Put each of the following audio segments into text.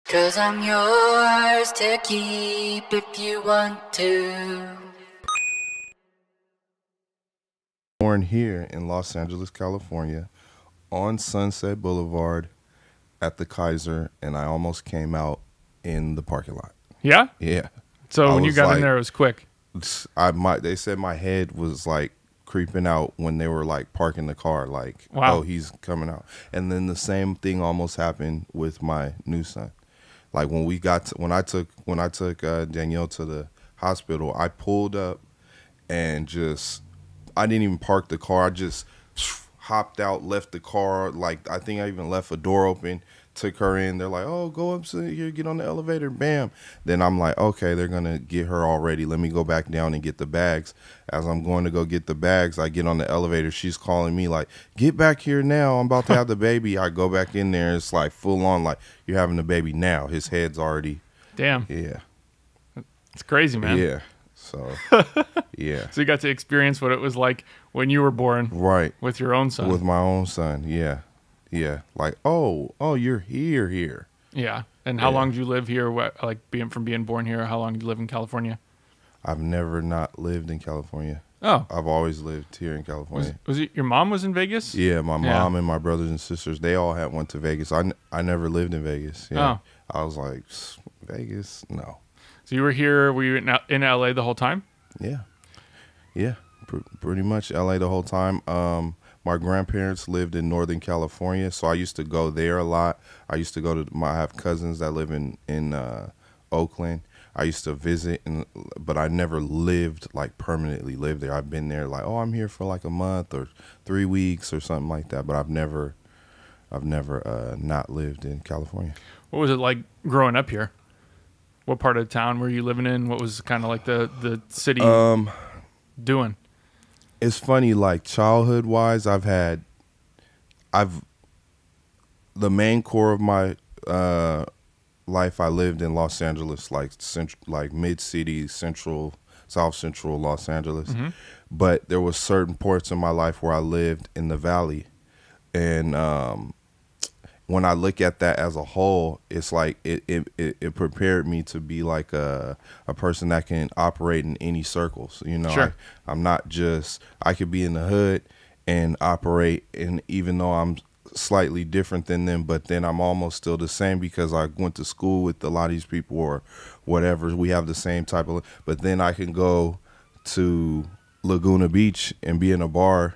'Cause I'm yours to keep if you want to. Born here in Los Angeles, California, on Sunset Boulevard at the Kaiser, and I almost came out in the parking lot. Yeah? Yeah. So I when you was got like- in there, it was quick. They said my head was like creeping out when they were like parking the car, like, Wow. oh, he's coming out. And then the same thing almost happened with my new son. Like when I took Danielle to the hospital, I pulled up and I didn't even park the car. I just hopped out, left the car. Like, I think I even left a door open, took her in. They're like, oh, go up here, get on the elevator, bam. Then I'm like, okay, they're going to get her already. Let me go back down and get the bags. As I'm going to go get the bags, I get on the elevator. She's calling me like, get back here now. I'm about to have the baby. I go back in there. It's like full on, like, you're having the baby now. His head's already. Damn. Yeah. It's crazy, man. Yeah. So, yeah. So you got to experience what it was like when you were born Right. with your own son. With my own son. Yeah. Yeah. Like, oh, you're here. Yeah. And how Yeah. long did you live here? From being born here, how long did you live in California? I've never not lived in California. Oh. I've always lived here in California. Was it your mom was in Vegas? Yeah, my mom and my brothers and sisters, they all went to Vegas. I never lived in Vegas. Yeah. Oh. I was like, Vegas? No. So you were here, were you in LA the whole time? Yeah. Yeah. Pretty much LA the whole time. My grandparents lived in Northern California, so I used to go there a lot. I used to go to I have cousins that live in Oakland. I used to visit, but I never lived, like, permanently lived there. I've been there like, oh, I'm here for like a month or 3 weeks or something like that, but I've never not lived in California. What was it like growing up here? What part of town were you living in? What was kind of like the city doing? It's funny, like, childhood wise, the main core of my life, I lived in Los Angeles, like mid city, South Central Los Angeles. Mm-hmm. But there was certain parts of my life where I lived in the valley, and when I look at that as a whole, it's like it prepared me to be like a person that can operate in any circles. You know, Sure. I'm not just, I could be in the hood and operate, and even though I'm slightly different than them, but then I'm almost still the same because I went to school with a lot of these people or whatever. We have the same type of, but then I can go to Laguna Beach and be in a bar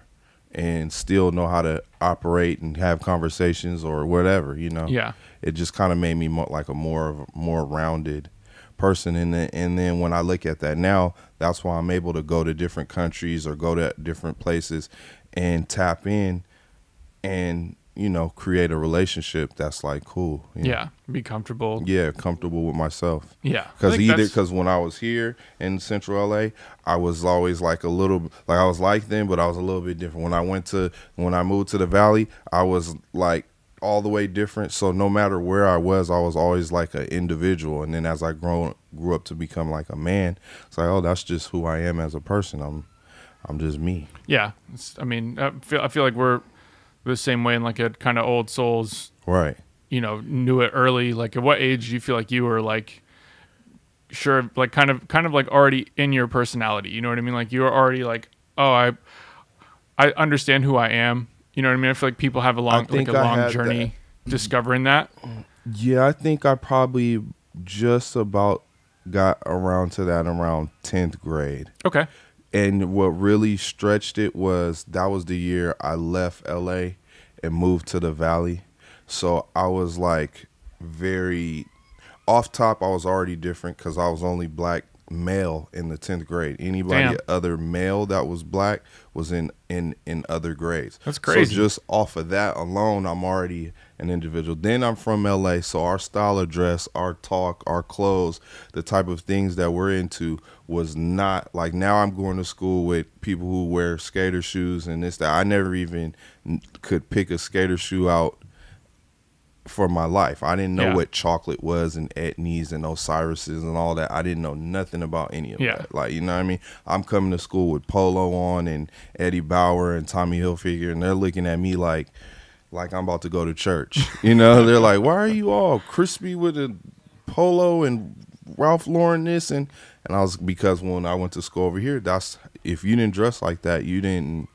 and still know how to operate and have conversations or whatever, you know? Yeah. It just kind of made me like a more rounded person. And then when I look at that now, that's why I'm able to go to different countries or go to different places and tap in and, you know, create a relationship that's like cool. You know? Yeah. Be comfortable. Yeah, comfortable with myself. Yeah. I think Because when I was here in Central LA, I was always like I was like them, but I was a little bit different. When I moved to the Valley, I was like all the way different. So no matter where I was always like an individual. And then as I grew up to become like a man, it's like, oh, that's just who I am as a person. I'm just me. Yeah. I feel like we're the same way in like a kind of old souls, Right. you know, knew it early. Like at what age do you feel like you were like sure, like kind of like already in your personality, you know what I mean? Like you were already like, oh, I understand who I am. You know what I mean? I feel like people have a long journey discovering that. Yeah, I think I probably just about got around to that around 10th grade. Okay. And what really stretched it was that was the year I left LA and moved to the Valley. So I was like very off top. I was already different because I was only black male in the 10th grade. Anybody other male that was black was in other grades. That's crazy. So just off of that alone, I'm already an individual. Then I'm from LA, so our style of dress, our talk, our clothes, the type of things that we're into was not like, now I'm going to school with people who wear skater shoes and this, that. I never even could pick a skater shoe out for my life. I didn't know what chocolate was and Etnies and Osiris's and all that. I didn't know nothing about any of that. Like, you know what I mean? I'm coming to school with polo on and Eddie Bauer and Tommy Hilfiger, and they're looking at me like, like I'm about to go to church. You know, they're like, why are you all crispy with a polo and Ralph Lauren this? And I was, because when I went to school over here, that's, if you didn't dress like that, you didn't,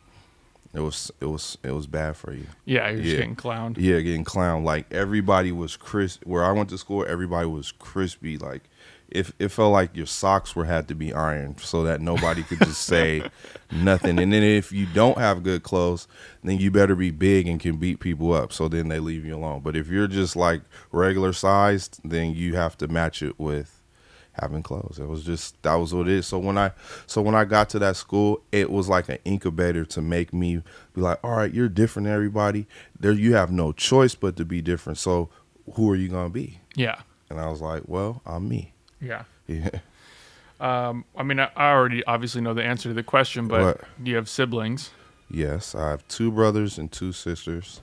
it was bad for you. Yeah, you're just getting clowned. Yeah, getting clowned. Like everybody was crisp. Where I went to school, everybody was crispy. Like it felt like your socks had to be ironed so that nobody could just say nothing. And then if you don't have good clothes, then you better be big and can beat people up. So then they leave you alone. But if you're just like regular sized, then you have to match it with having clothes. It was just, that was what it is. So when I got to that school, it was like an incubator to make me be like, all right, you're different than everybody. There, you have no choice but to be different. So who are you gonna be? Yeah. And I was like, well, I'm me. Yeah. Yeah. I mean, I already obviously know the answer to the question, but What? do you have siblings? Yes, I have 2 brothers and 2 sisters,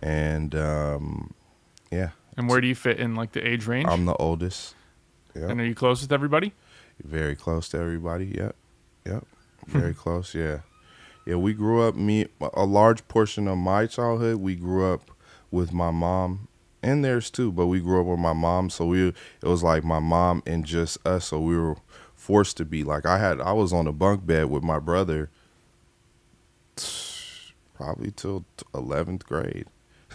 and yeah. And where do you fit in like the age range? I'm the oldest. Yep. And are you close with everybody? Very close to everybody. Yep. Very close. Yeah. We grew up. A large portion of my childhood, we grew up with my mom, and theirs too. But we grew up with my mom, so it was like my mom and just us. So we were forced to be like, I was on a bunk bed with my brother, probably till 11th grade.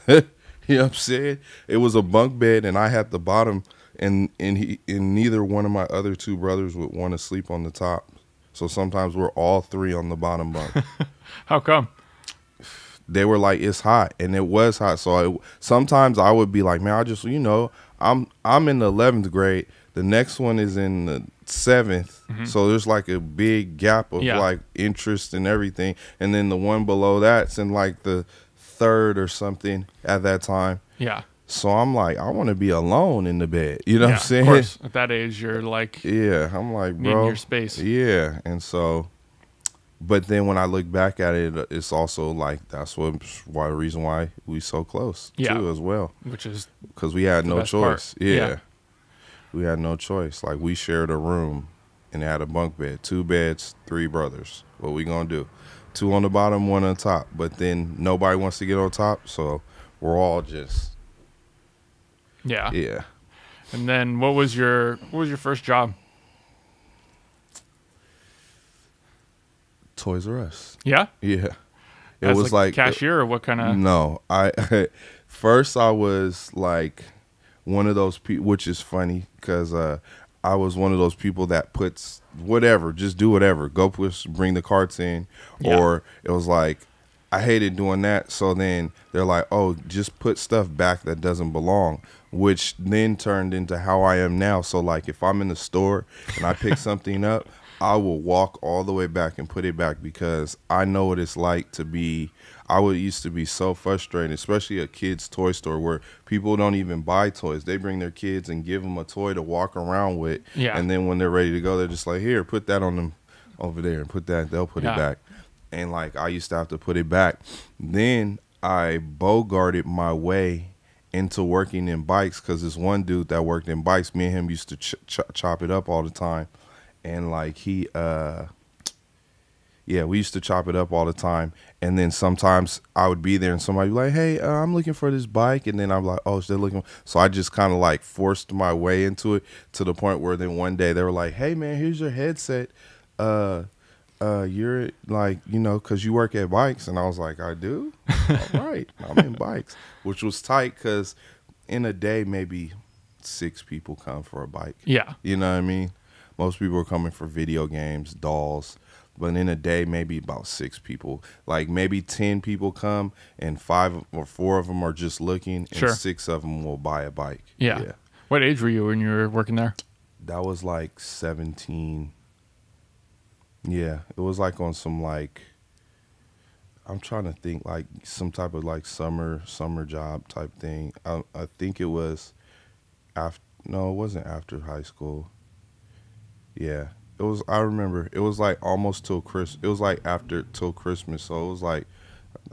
You know what I'm saying? It was a bunk bed, and I had the bottom. And neither one of my other 2 brothers would want to sleep on the top. So sometimes we're all 3 on the bottom bunk. How come? They were like, it's hot, and it was hot. So sometimes I would be like, man, I just, I'm in the 11th grade. The next one is in the 7th. Mm-hmm. So there's like a big gap of like interest and everything. And then the one below that's in like the 3rd or something at that time. Yeah. So I'm like, I want to be alone in the bed. You know what I'm saying? Of course. At that age, you're like, yeah, I'm like, bro, needing your space. Yeah. And so, but then when I look back at it, it's also like, that's the reason why we so close too as well. Which is because we had no choice. Yeah. We had no choice. Like we shared a room and had a bunk bed, 2 beds, 3 brothers. What we gonna do? 2 on the bottom, 1 on top. But then nobody wants to get on top, so we're all just. Yeah. And then what was your first job? Toys R Us. Yeah? Yeah. It As was like cashier or what kind of? No. First I was like one of those people, which is funny because I was one of those people that puts whatever, just do whatever. Go bring the carts in. Yeah. Or it was like, I hated doing that. So then they're like, oh, just put stuff back that doesn't belong, which then turned into how I am now. So like if I'm in the store and I pick something up, I will walk all the way back and put it back because I know what it's like to be. Used to be so frustrated, especially a kid's toy store where people don't even buy toys. They bring their kids and give them a toy to walk around with. Yeah. And then when they're ready to go, they're just like, here, put that on them over there and put that. They'll put it back. And like I used to have to put it back. Then I bogarted my way into working in bikes because this one dude that worked in bikes, me and him used to chop it up all the time. And like we used to chop it up all the time. And then sometimes I would be there and somebody would be like, hey, I'm looking for this bike. And then I'm like, oh, they're looking. So I just kind of like forced my way into it to the point where then one day they were like, hey, man, here's your headset. You're like, because you work at bikes. And I was like, I do? All right. I'm in bikes, which was tight because in a day, maybe 6 people come for a bike. Yeah. You know what I mean? Most people are coming for video games, dolls. But in a day, maybe about 6 people. Like maybe 10 people come and 5 or 4 of them are just looking and 6 of them will buy a bike. Yeah. What age were you when you were working there? That was like 17. Yeah, it was like on some like, I'm trying to think like some type of like summer job type thing. I think it was after. No, it wasn't after high school. Yeah, it was. I remember it was like almost till Christmas. It was like till Christmas. So it was like,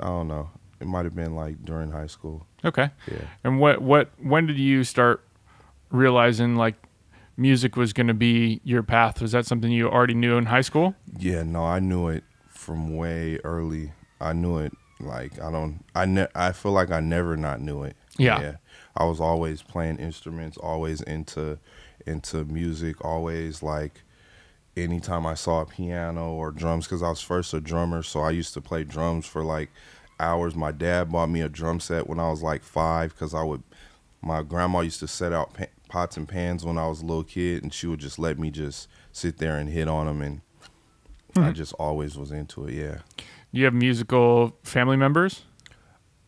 I don't know. It might have been like during high school. Okay. Yeah. And when did you start realizing like music was going to be your path? Was that something you already knew in high school? Yeah, no, I knew it from way early. I knew it Like I feel like I never not knew it. Yeah. I was always playing instruments, always into music, always like anytime I saw a piano or drums, because I was first a drummer, so I used to play drums for like hours. My dad bought me a drum set when I was like 5, because my grandma used to set out pots and pans when I was a little kid, and she would just let me just sit there and hit on them, and I just always was into it. Yeah. You have musical family members?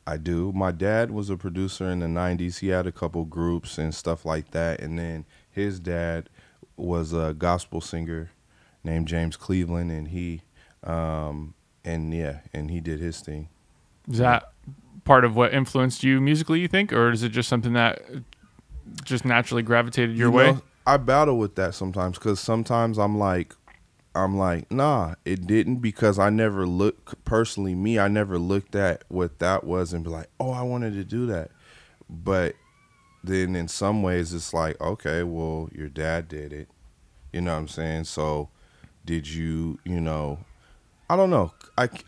I do. My dad was a producer in the 90s. He had a couple groups and stuff like that. And then his dad was a gospel singer named James Cleveland, and he he did his thing. Is that part of what influenced you musically, you think? Or is it just something that just naturally gravitated your way? I battle with that sometimes, because sometimes I'm like, nah, it didn't, because I never I never looked at what that was and be like, oh, I wanted to do that. But then in some ways it's like, okay, well, your dad did it. You know what I'm saying? So did you, I don't know.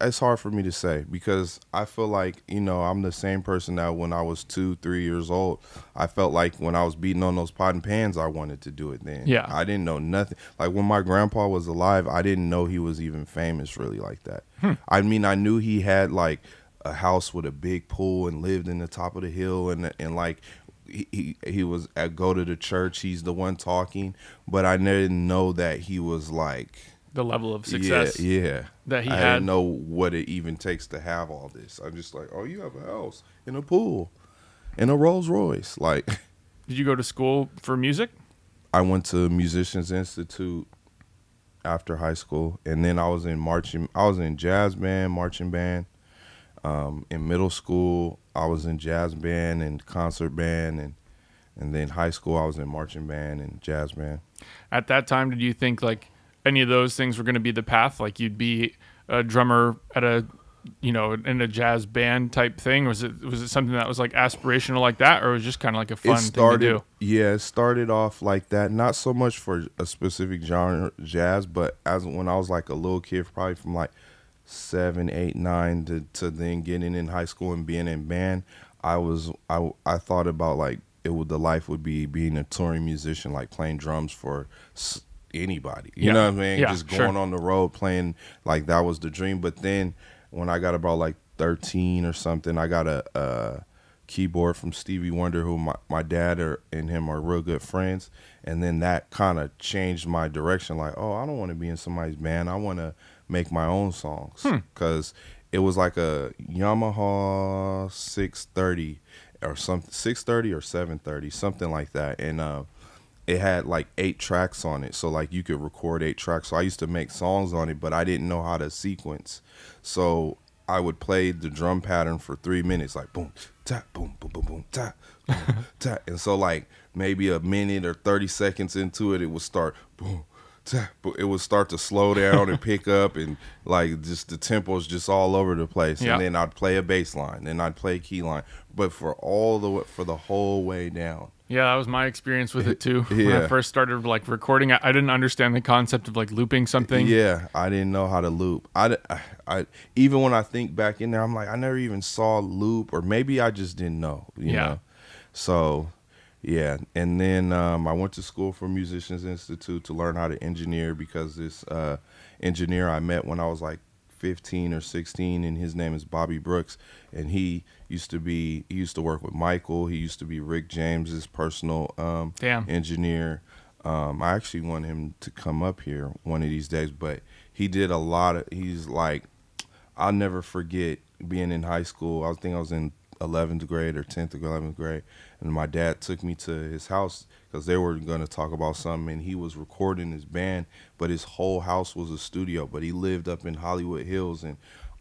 It's hard for me to say, because I feel like, I'm the same person that when I was 2-3 years old, I felt like when I was beating on those pot and pans, I wanted to do it then. Yeah. I didn't know nothing. Like when my grandpa was alive, I didn't know he was even famous really like that. I mean, I knew he had like a house with a big pool and lived in the top of the hill, and like he was go to the church. He's the one talking, but I didn't know that he was like The level of success that he I had. didn't know what it even takes to have all this. I'm just like, oh, you have a house and a pool and a Rolls Royce. Like, Did you go to school for music? I went to Musicians Institute after high school, and then I was in jazz band, marching band. In middle school, I was in jazz band and concert band, and then high school, I was in marching band and jazz band. At that time, did you think like any of those things were going to be the path? Like you'd be a drummer at in a jazz band type thing? Was it something that was like aspirational like that, or was it just kind of like a fun thing to do? Yeah, it started off like that. Not so much for a specific genre, jazz, but when I was like a little kid, probably from like 7, 8, 9 to then getting in high school and being in band, I thought about like the life would be being a touring musician, like playing drums for anybody. You know what I mean? Yeah, just going on the road playing, like that was the dream. But then when I got about like 13 or something, I got a keyboard from Stevie Wonder, who my dad and him are real good friends. And then that kind of changed my direction. Like, oh, I don't want to be in somebody's band. I want to make my own songs. Because it was like a Yamaha 630 or something, 630 or 730, something like that. And it had like 8 tracks on it, so like you could record 8 tracks. So I used to make songs on it, but I didn't know how to sequence. So I would play the drum pattern for 3 minutes, like boom, tap, boom, boom, boom, boom, tap, boom, tap. And so like maybe a minute or 30 seconds into it, it would start boom, tap. It would start to slow down and pick up, and like just the tempo's just all over the place. Yeah. And then I'd play a bass line, then I'd play a key line, but for the whole way down. Yeah, that was my experience with it too. When I first started like recording, I didn't understand the concept of like looping something. Yeah, I didn't know how to loop. I even when I think back in there, I'm like, I never even saw loop, or maybe I just didn't know. You know? So, yeah. And then I went to school for Musicians Institute to learn how to engineer, because this engineer I met when I was like 15 or 16, and his name is Bobby Brooks, and he used to work with Michael. He used to be Rick James's personal engineer. I actually want him to come up here one of these days, but he did he's like, I'll never forget being in high school. I think I was in 11th grade or 10th or 11th grade, and my dad took me to his house because they were going to talk about something, and he was recording his band, but his whole house was a studio. But he lived up in Hollywood Hills, and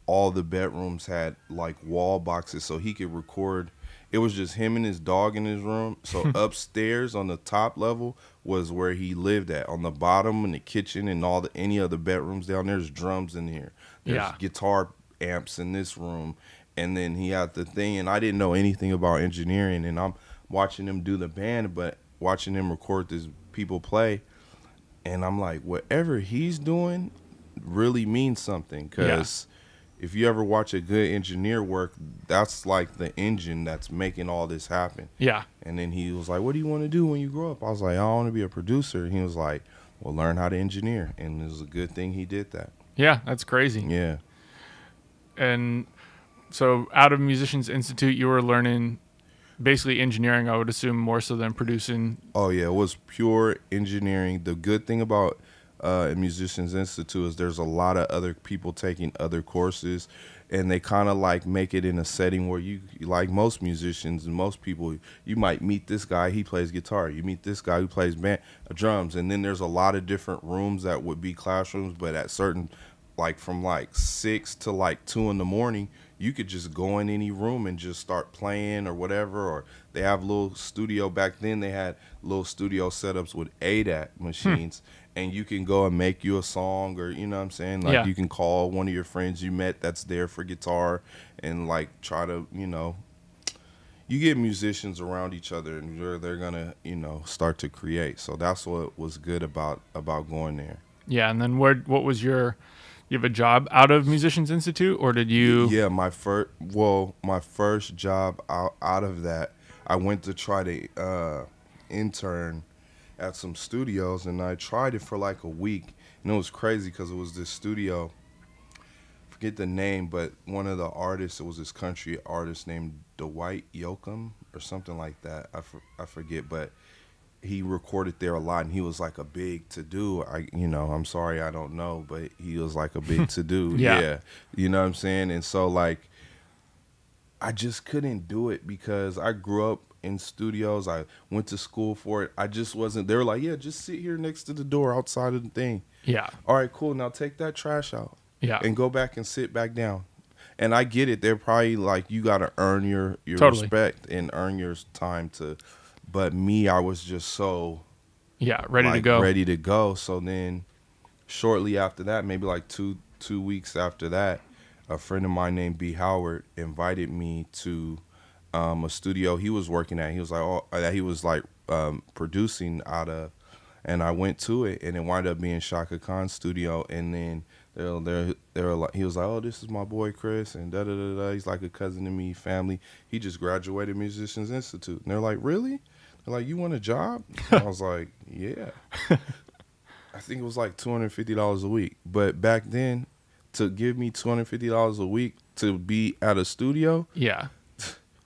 all the bedrooms had like wall boxes so he could record. It was just him and his dog in his room. So upstairs on the top level was where he lived at. On the bottom in the kitchen and any other bedrooms down there's drums in here. There's guitar amps in this room. And then he had the thing, and I didn't know anything about engineering, and I'm watching him do the band, but watching him record this people play, and I'm like, whatever he's doing really means something, because if you ever watch a good engineer work, that's like the engine that's making all this happen. Yeah. And then he was like, what do you want to do when you grow up? I was like, I want to be a producer. And he was like, well, learn how to engineer. And it was a good thing he did that. Yeah, that's crazy. Yeah. And so out of Musicians Institute, you were learning basically engineering, I would assume, more so than producing. Oh, yeah. It was pure engineering. The good thing about Musicians Institute is there's a lot of other people taking other courses, and they kind of like make it in a setting where you, like most musicians and most people, you might meet this guy, he plays guitar. You meet this guy who plays drums. And then there's a lot of different rooms that would be classrooms, but at certain, like from like 6 to like 2 in the morning, you could just go in any room and just start playing or whatever. Or they have a little studio. Back then they had little studio setups with ADAT machines, and you can go and make you a song, or, you know what I'm saying? Like, you can call one of your friends you met that's there for guitar and like try to, you know, you get musicians around each other and they're going to, you know, start to create. So that's what was good about going there. Yeah. And then what was you have a job out of Musicians Institute, or did you? Yeah, my first job out of that, I went to try to intern at some studios, and I tried it for like a week, and it was crazy because it was this studio, forget the name, but one of the artists, it was this country artist named Dwight Yoakam or something like that. I forget, but he recorded there a lot, and he was like a big to-do. I'm sorry, I don't know, but he was like a big to-do. Yeah. You know what I'm saying? And so, like, I just couldn't do it because I grew up in studios. I went to school for it. I just wasn't. They were like, yeah, just sit here next to the door outside of the thing. Yeah. All right, cool. Now take that trash out. Yeah. And go back and sit back down. And I get it. They're probably like, you got to earn your Totally. respect and earn your time to. But me, I was just so ready to go. So then shortly after that, maybe like two weeks after that, a friend of mine named B. Howard invited me to a studio he was working at. He was like, that he was like producing out of, and I went to it, and it wound up being Shaka Khan's studio. And then they were like, he was like, oh, this is my boy Chris, and da da da da. He's like a cousin to me, family. He just graduated Musicians Institute, and they're like, really? They're like, you want a job? I was like, yeah. I think it was like $250 a week. But back then, to give me $250 a week to be at a studio,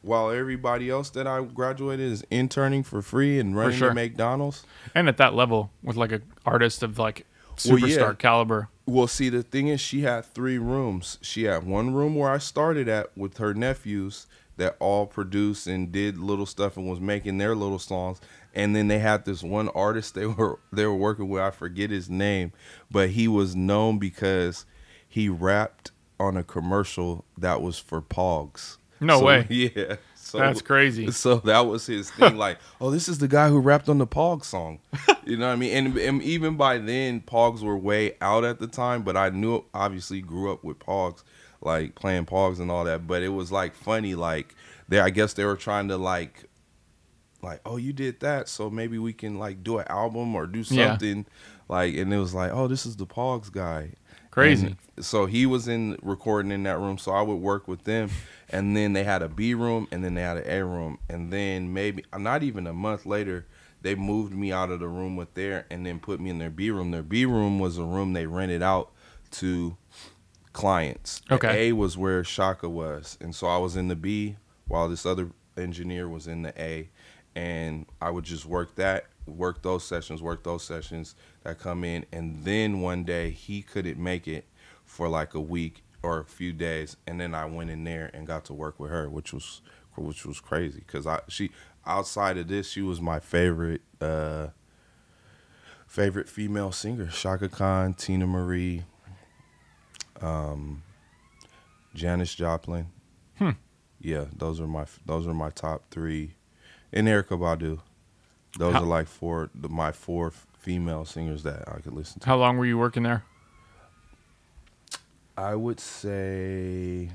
while everybody else that I graduated is interning for free and running to McDonald's. And at that level, with like an artist of like superstar caliber. Well, see, the thing is, she had 3 rooms. She had one room where I started at with her nephews that all produced and did little stuff and was making their little songs. And then they had this one artist they were working with. I forget his name, but he was known because he rapped on a commercial that was for Pogs. No way. Yeah. So, that's crazy. So that was his thing. Like, oh, this is the guy who rapped on the Pogs song. You know what I mean? And even by then, Pogs were way out at the time. But I knew, obviously, grew up with Pogs, like playing Pogs and all that. But it was like funny. Like, I guess they were trying to like, oh, you did that, so maybe we can like do an album or do something. Yeah. Like, and it was like, oh, this is the Pogs guy. Crazy. And so he was recording in that room, so I would work with them. And then they had a B room, and then they had an A room. And then maybe not even a month later, they moved me out of the room with there and then put me in their B room. Their B room was a room they rented out to clients. Okay. The A was where Shaka was. And so I was in the B while this other engineer was in the A. And I would just work those sessions that come in. And then one day he couldn't make it for like a week or a few days, and then I went in there and got to work with her, which was crazy because she, outside of this, she was my favorite female singer. Shaka Khan, Tina Marie, Janis Joplin. Yeah, those are my top 3, and Erykah Badu. Those are like my 4 female singers that I could listen to. How long were you working there? I would say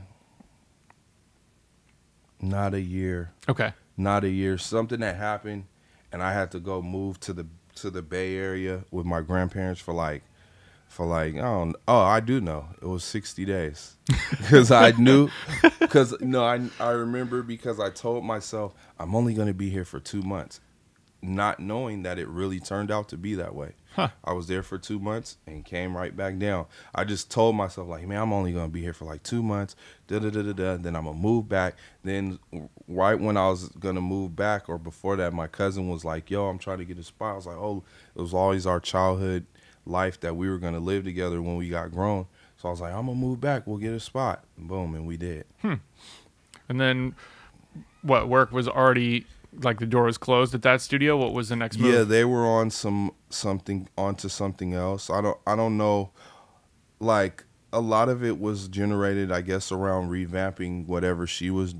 not a year. Okay. Not a year. Something that happened, and I had to go move to the Bay Area with my grandparents for like for like, I do know. It was 60 days. Because I knew, I remember because I told myself, I'm only going to be here for 2 months, not knowing that it really turned out to be that way. Huh. I was there for 2 months and came right back down. I just told myself, like, man, I'm only going to be here for like 2 months, then I'm going to move back. Then right when I was going to move back, or before that, my cousin was like, yo, I'm trying to get a spot. I was like, oh, it was always our childhood life that we were going to live together when we got grown. So I was like, I'm going to move back. We'll get a spot. And boom, and we did. And then what, work was already, like the door was closed at that studio? What was the next move? Yeah, they were on onto something else. I don't know. Like, a lot of it was generated, I guess, around revamping whatever she was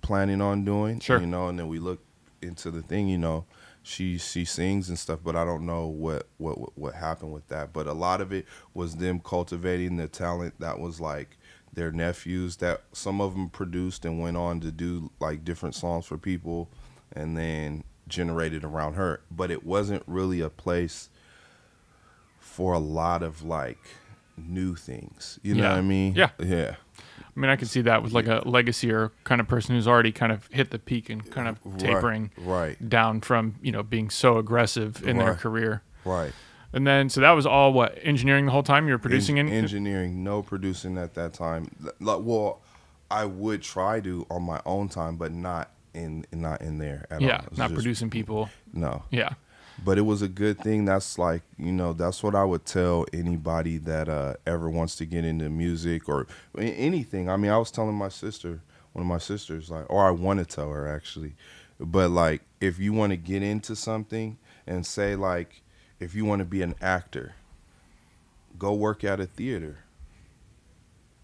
planning on doing. Sure. You know, and then we looked into the thing, you know. She sings and stuff, but I don't know what happened with that. But a lot of it was them cultivating the talent that was like their nephews, that some of them produced and went on to do like different songs for people, and then generated around her. But it wasn't really a place for a lot of like new things. You know what I mean? Yeah. Yeah. I mean, I could see that with like a legacy or kind of person who's already kind of hit the peak and kind of tapering down from, you know, being so aggressive in their career. Right. And then, so that was all what, engineering the whole time? You were producing engineering, no producing at that time. Well, I would try to on my own time, but not in there at all. Yeah, not producing people. No. Yeah. But it was a good thing. That's like, you know, that's what I would tell anybody that ever wants to get into music or anything. I mean, I was telling my sister, one of my sisters, like, or I want to tell her actually, but like, if you want to get into something and say like, if you want to be an actor, go work at a theater.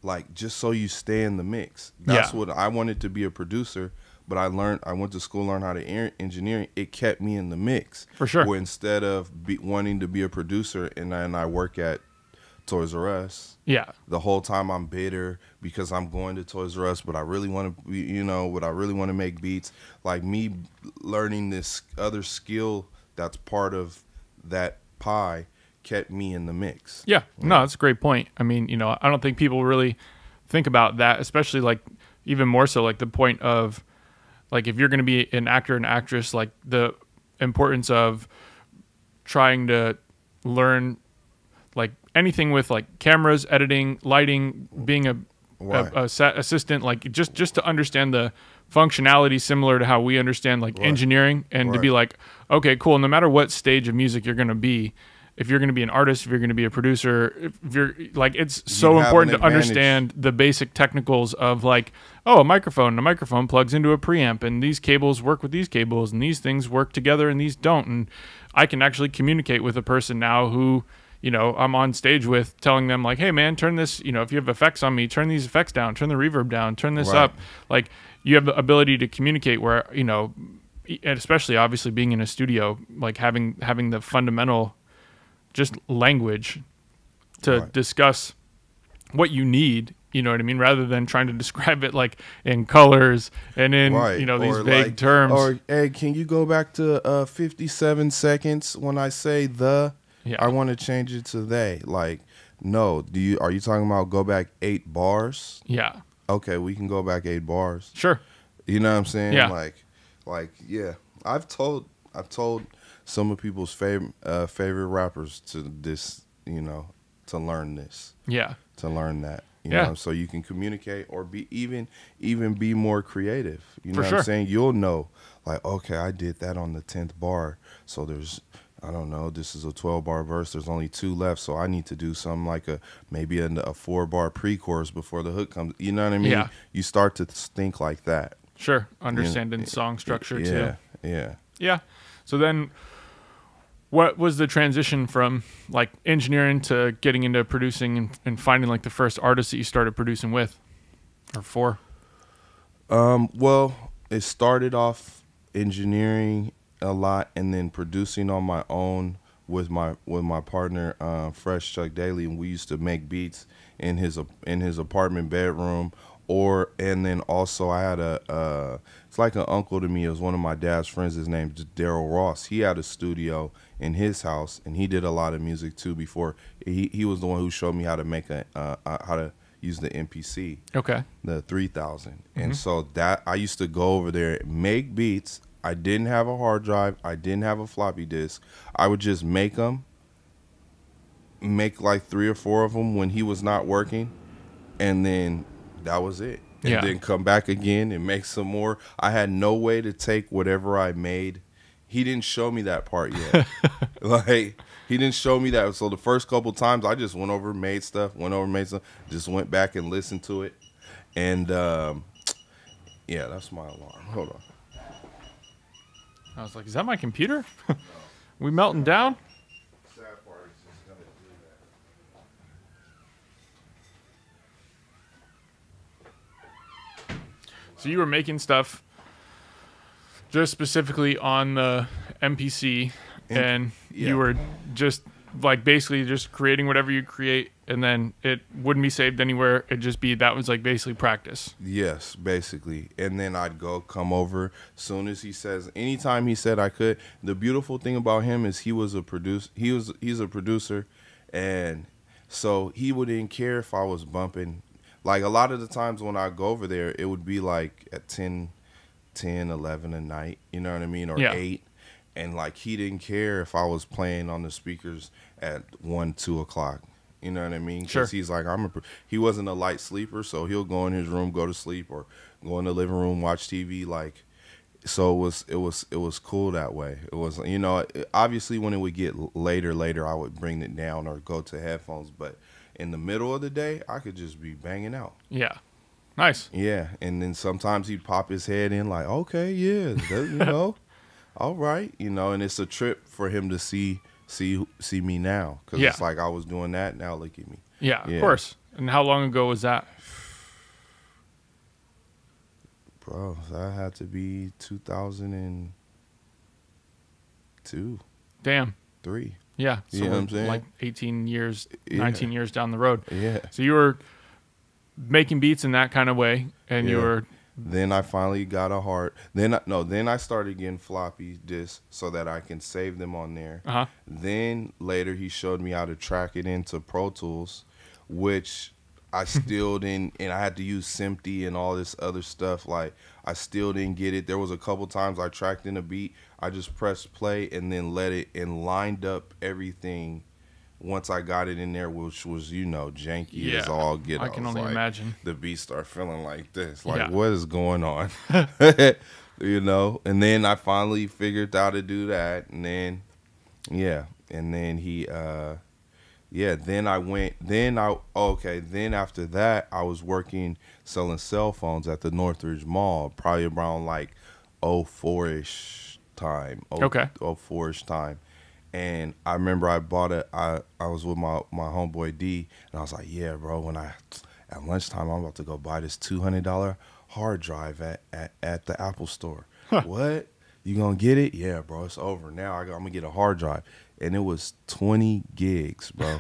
Like, just so you stay in the mix. That's what I wanted to be, a producer. But I went to school, learned how to engineering. It kept me in the mix. For sure. Where instead of wanting to be a producer and I work at Toys R Us. Yeah. The whole time I'm bitter because I'm going to Toys R Us, but I really want to be, you know, but I really want to make beats. Like, me learning this other skill that's part of that pie kept me in the mix. Yeah. No, that's a great point. I mean, you know, I don't think people really think about that, especially like even more so like the point of, like, if you're going to be an actor and actress, like the importance of trying to learn like anything with like cameras, editing, lighting, being a set assistant, like just to understand the functionality similar to how we understand like engineering, and to be like, okay, cool. No matter what stage of music you're going to be, if you're going to be an artist, if you're going to be a producer, if you're like, it's so important to understand the basic technicals of like, oh, a microphone plugs into a preamp, and these cables work with these cables, and these things work together and these don't. And I can actually communicate with a person now who, you know, I'm on stage with, telling them like, hey man, turn this, you know, if you have effects on me, turn these effects down, turn the reverb down, turn this up. Like, you have the ability to communicate where, you know, and especially obviously being in a studio, like having the fundamental just language to discuss what you need, you know what I mean, rather than trying to describe it like in colors and in you know, these vague like, terms. Or, hey, can you go back to 57 seconds when I say the? I want to change it to they. Like, no, are you talking about go back 8 bars? Yeah. Okay, we can go back 8 bars. Sure. You know what I'm saying? Yeah. Like yeah. I've told some of people's favorite rappers to this, you know, to learn this. Yeah. To learn that. You know, so you can communicate or be even be more creative. You know what I'm saying? You'll know, like, okay, I did that on the 10th bar. So there's, I don't know, this is a 12-bar verse. There's only 2 left, so I need to do something like maybe a 4-bar pre-chorus before the hook comes. You know what I mean? Yeah. You start to think like that. Sure. Understanding song structure too. Yeah. Yeah. So then, what was the transition from like engineering to getting into producing and finding like the first artist that you started producing with or for? Well, it started off engineering a lot and then producing on my own with my partner, Fresh Chuck Daly, and we used to make beats in his apartment bedroom And then also I had it's like an uncle to me. It was one of my dad's friends. His name's Daryl Ross. He had a studio in his house, and he did a lot of music too. Before he was the one who showed me how to make how to use the MPC, Okay. the 3000. And so that I used to go over there, make beats. I didn't have a hard drive. I didn't have a floppy disk. I would just make them, make like 3 or 4 of them when he was not working, and then that was it. And then come back again and make some more. I had no way to take whatever I made. He didn't show me that part yet. Like, he didn't show me that. So the first couple times I just went over, made stuff, just went back and listened to it. And yeah, that's my alarm. Hold on. I was like, is that my computer? We melting down? Sad part is just gonna do that. So you were making stuff just specifically on the MPC, and you were just like basically just creating whatever you create, and then it wouldn't be saved anywhere. It'd just be, that was like basically practice. Yes, basically. And then I'd come over soon as he says, anytime he said I could. The beautiful thing about him is he's a producer, and so he wouldn't care if I was bumping. Like a lot of the times when I go over there, it would be like at 10, 11 at night, you know what I mean, or 8. And like he didn't care if I was playing on the speakers at 1, 2 o'clock. You know what I mean? Because he's like, he wasn't a light sleeper, so he'll go in his room, go to sleep, or go in the living room, watch TV. Like, so it was cool that way. It was, you know, obviously when it would get later, I would bring it down or go to headphones. But in the middle of the day, I could just be banging out. Yeah. Nice. Yeah. And then sometimes he'd pop his head in like, okay, yeah, you know, all right, you know, and it's a trip for him to see me now, because it's like I was doing that, now look at me. Yeah, of course. And how long ago was that? Bro, that had to be 2002. Damn. 3. Yeah. So you know what I'm saying? Like 18 years, 19 years down the road. Yeah. So you were making beats in that kind of way, and you were... Then I finally got a hard. Then I started getting floppy disks so that I can save them on there. Then later he showed me how to track it into Pro Tools, which I still didn't, and I had to use SMPTE and all this other stuff. Like, I still didn't get it. There was a couple times I tracked in a beat, I just pressed play and then let it, and lined up everything. Once I got it in there, which was, you know, janky as all get out. I can only imagine. The beat start feeling like this. Like, what is going on? You know? And then I finally figured out how to do that. And then, And then then after that, I was working selling cell phones at the Northridge Mall, probably around like 04-ish time. 04-ish time. And I remember I was with my homeboy D, and I was like, yeah, bro, at lunchtime, I'm about to go buy this $200 hard drive at the Apple store. What? You gonna get it? Yeah, bro, it's over. Now I'm gonna get a hard drive. And it was 20 gigs, bro.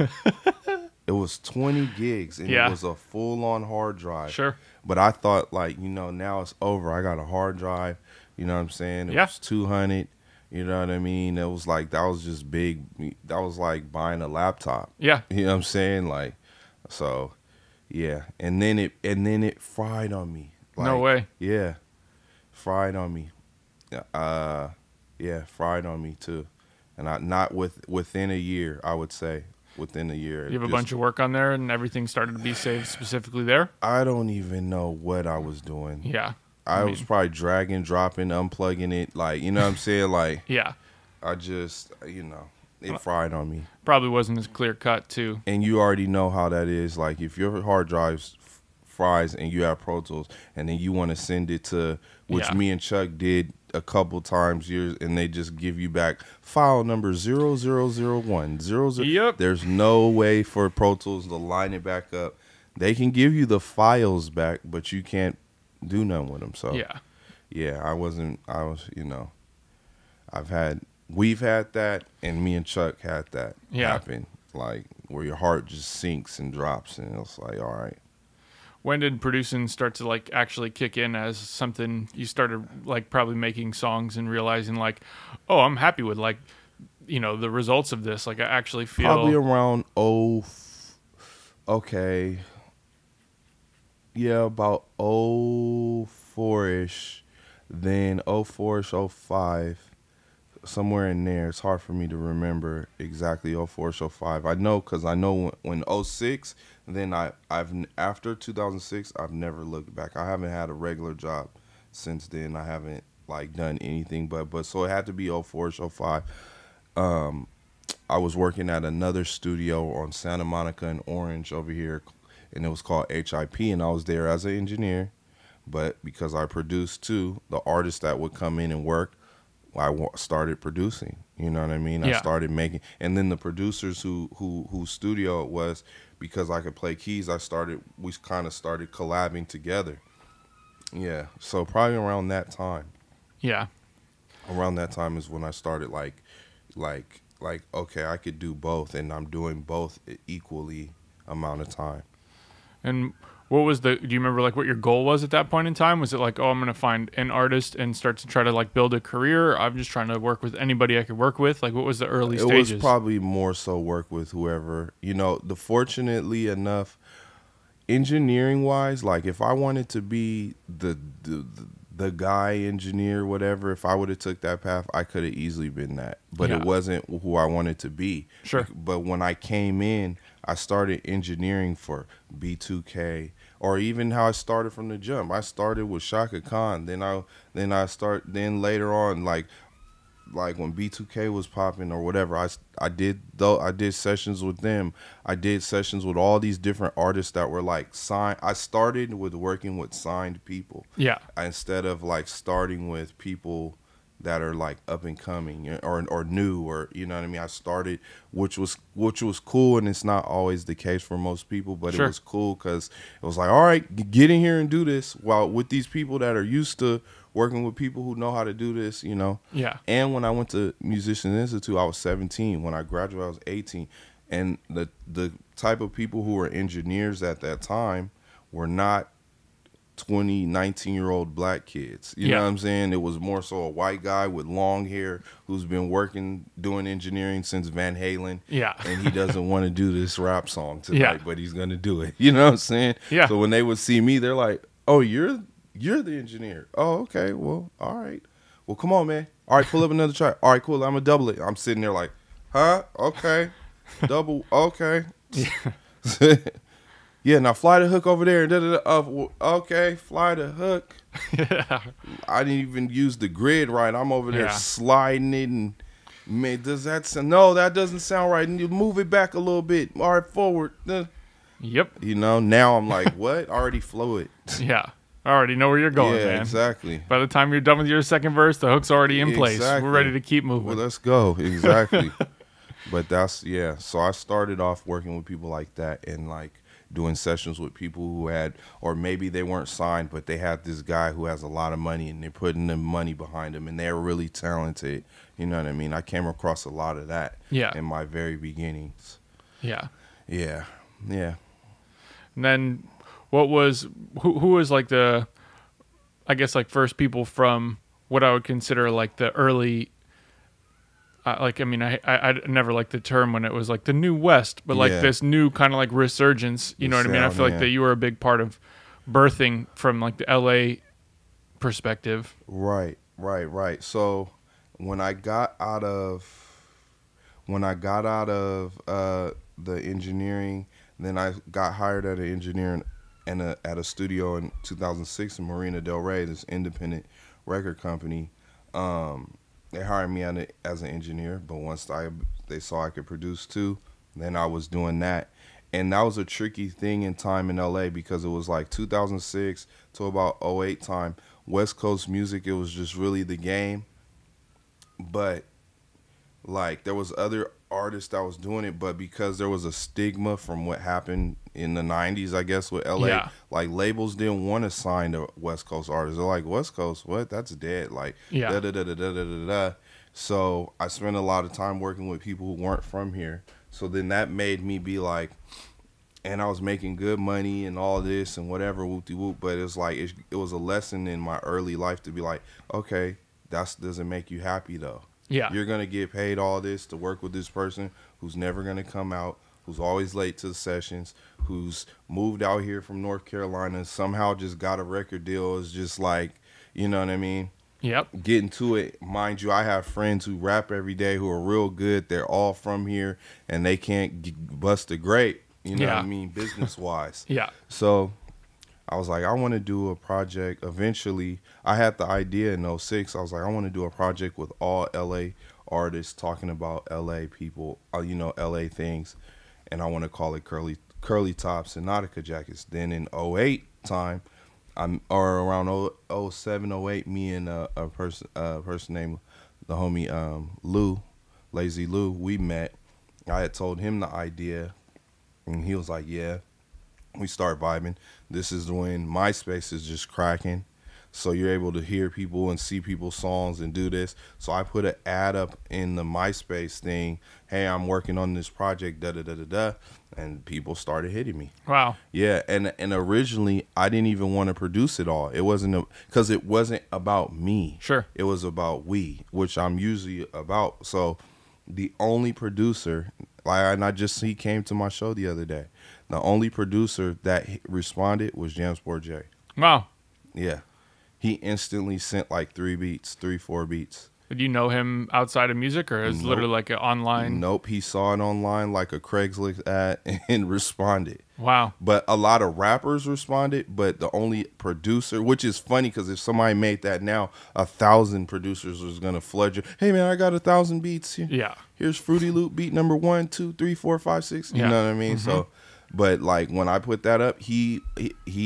It was 20 gigs, and it was a full-on hard drive. Sure. But I thought, like, you know, now it's over. I got a hard drive. You know what I'm saying? It was 200. You know what I mean? It was like, that was just big. That was like buying a laptop. Yeah. You know what I'm saying? Like, so, yeah. And then it fried on me. Like, no way. Yeah. Fried on me. Fried on me too. And within a year, I would say. Within a year. You have a bunch of work on there, and everything started to be saved specifically there? I don't even know what I was doing. Yeah. I was probably dragging, dropping, unplugging it. Like, you know what I'm saying? Like, I just, you know, it fried on me. Probably wasn't as clear cut, too. And you already know how that is. Like, if your hard drive fries and you have Pro Tools, and then you want to send it to, which me and Chuck did a couple times years, and they just give you back file number 0001. Yep. There's no way for Pro Tools to line it back up. They can give you the files back, but you can't do nothing with them. So you know, we've had that, and me and Chuck had that happen, like where your heart just sinks and drops, and it's like, all right. when did producing start to like actually kick in as something you started like probably making songs and realizing like, oh, I'm happy with like, you know, the results of this. Like I actually feel probably around okay. Yeah, about 04-ish. Then 04-ish, 05. Somewhere in there. It's hard for me to remember exactly 04-ish, 05. I know because I know when 06, then I've after 2006, I've never looked back. I haven't had a regular job since then. I haven't like done anything but so it had to be 04-ish, 05. I was working at another studio on Santa Monica and Orange over here, and it was called HIP, and I was there as an engineer. But because I produced too, the artists that would come in and work, started producing. You know what I mean? Yeah. I started making, and then the producers whose studio it was, because I could play keys, we kind of started collabing together. Yeah, so probably around that time. Yeah. Around that time is when I started like, okay, I could do both, and I'm doing both equally amount of time. And what was do you remember like what your goal was at that point in time? Was it like, oh, I'm going to find an artist and start to try to like build a career? I'm just trying to work with anybody I could work with. Like what was the early stages? It was probably more so work with whoever, you know, fortunately enough, engineering wise, like if I wanted to be the guy engineer, whatever, if I would have took that path, I could have easily been that. But Yeah. it wasn't who I wanted to be. Sure. But when I came in, I started engineering for B2K, or even how I started from the jump. I started with Shaka Khan. Then later on, like when B2K was popping or whatever, I did sessions with them. I did sessions with all these different artists that were like signed. I started with working with signed people. Yeah. Instead of like starting with people that are like up and coming or new, or you know what I mean. I started, which was cool, and it's not always the case for most people, but Sure. It was cool because it was like, all right, get in here and do this while with these people that are used to working with people who know how to do this, you know. Yeah. And when I went to Musician Institute, I was 17. When I graduated, I was 18, and the type of people who were engineers at that time were not 19-year-old black kids. You know what I'm saying? It was more so a white guy with long hair who's been doing engineering since Van Halen. Yeah. And he doesn't want to do this rap song tonight, but he's going to do it. You know what I'm saying? Yeah. So when they would see me, they're like, oh, you're the engineer. Oh, okay. Well, all right. Well, come on, man. All right, pull up another track. All right, cool. I'm going to double it. I'm sitting there like, huh? Okay. Double. Okay. Yeah. Yeah, now fly the hook over there. Okay, fly the hook. Yeah. I didn't even use the grid right. I'm over there Yeah. sliding it, and man, does that sound? No, that doesn't sound right. And you move it back a little bit. All right, forward. Yep. You know, now I'm like, what? I already flow it. Yeah. I already know where you're going, Yeah, man. exactly. By the time you're done with your second verse, the hook's already in place. Exactly. We're ready to keep moving. Well, let's go. Exactly. But so I started off working with people like that, and like doing sessions with people who had, or maybe they weren't signed, but they had this guy who has a lot of money, and they're putting the money behind them, and they're really talented. You know what I mean? I came across a lot of that in my very beginnings. Yeah. Yeah. Yeah. And then who was like the, I guess like first people from what I would consider like the early, like, I mean, I never liked the term when it was like the new West, but like this new kind of like resurgence, you know what I mean? I feel like that you were a big part of birthing from like the LA perspective. Right. So when I got out of the engineering, then I got hired at an engineer at a studio in 2006 in Marina Del Rey, this independent record company. They hired me as an engineer, but once they saw I could produce too, then I was doing that. And that was a tricky thing in time in LA, because it was like 2006 to about 08 time. West Coast music, it was just really the game. But like there was other artists that was doing it, but because there was a stigma from what happened in the 90s, I guess, with LA, like labels didn't want to sign the West Coast artists. They're like, West Coast, what? That's dead. Like, da da da da da da da. So I spent a lot of time working with people who weren't from here. So then that made me be like, and I was making good money and all this and whatever, whoop-de-whoop. But it was like it was a lesson in my early life to be like, okay, that doesn't make you happy though. Yeah. You're gonna get paid all this to work with this person who's never gonna come out, who's always late to the sessions, who's moved out here from North Carolina, somehow just got a record deal. Is just like, you know what I mean? Yep. Getting to it. Mind you, I have friends who rap every day who are real good. They're all from here, and they can't bust a grape. You know what I mean? Business-wise. Yeah. So I was like, I want to do a project. Eventually, I had the idea in '06. I was like, I want to do a project with all L.A. artists talking about L.A. people, you know, L.A. things. And I want to call it Curly Tops and Nautica Jackets. Then in '08 time, or around 07, 08, me and a person named the homie Lou, Lazy Lou, we met. I had told him the idea, and he was like, yeah. We start vibing. This is when MySpace is just cracking. So you're able to hear people and see people's songs and do this. So I put an ad up in the MySpace thing. Hey, I'm working on this project, da-da-da-da-da. And people started hitting me. Wow. Yeah, and originally I didn't even want to produce it all. It wasn't because it wasn't about me. Sure. It was about we, which I'm usually about. So the only producer, he came to my show the other day. The only producer that responded was Jamsport J. Wow. Yeah. He instantly sent like 4 beats. Did you know him outside of music, or is it literally like an online? Nope. He saw it online like a Craigslist ad and responded. Wow. But a lot of rappers responded, but the only producer, which is funny because if somebody made that now, 1,000 producers was going to flood you. Hey, man, I got 1,000 beats here. Yeah. Here's Fruity Loop beat number 1, 2, 3, 4, 5, 6. You know what I mean? Mm-hmm. So, but like when I put that up, he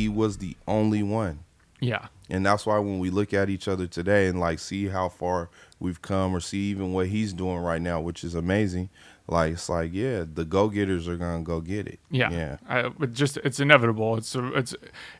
was the only one. Yeah. And that's why when we look at each other today and like see how far we've come, or see even what he's doing right now, which is amazing. Like, it's like, yeah, the go-getters are gonna go get it. Yeah. It's inevitable. It's no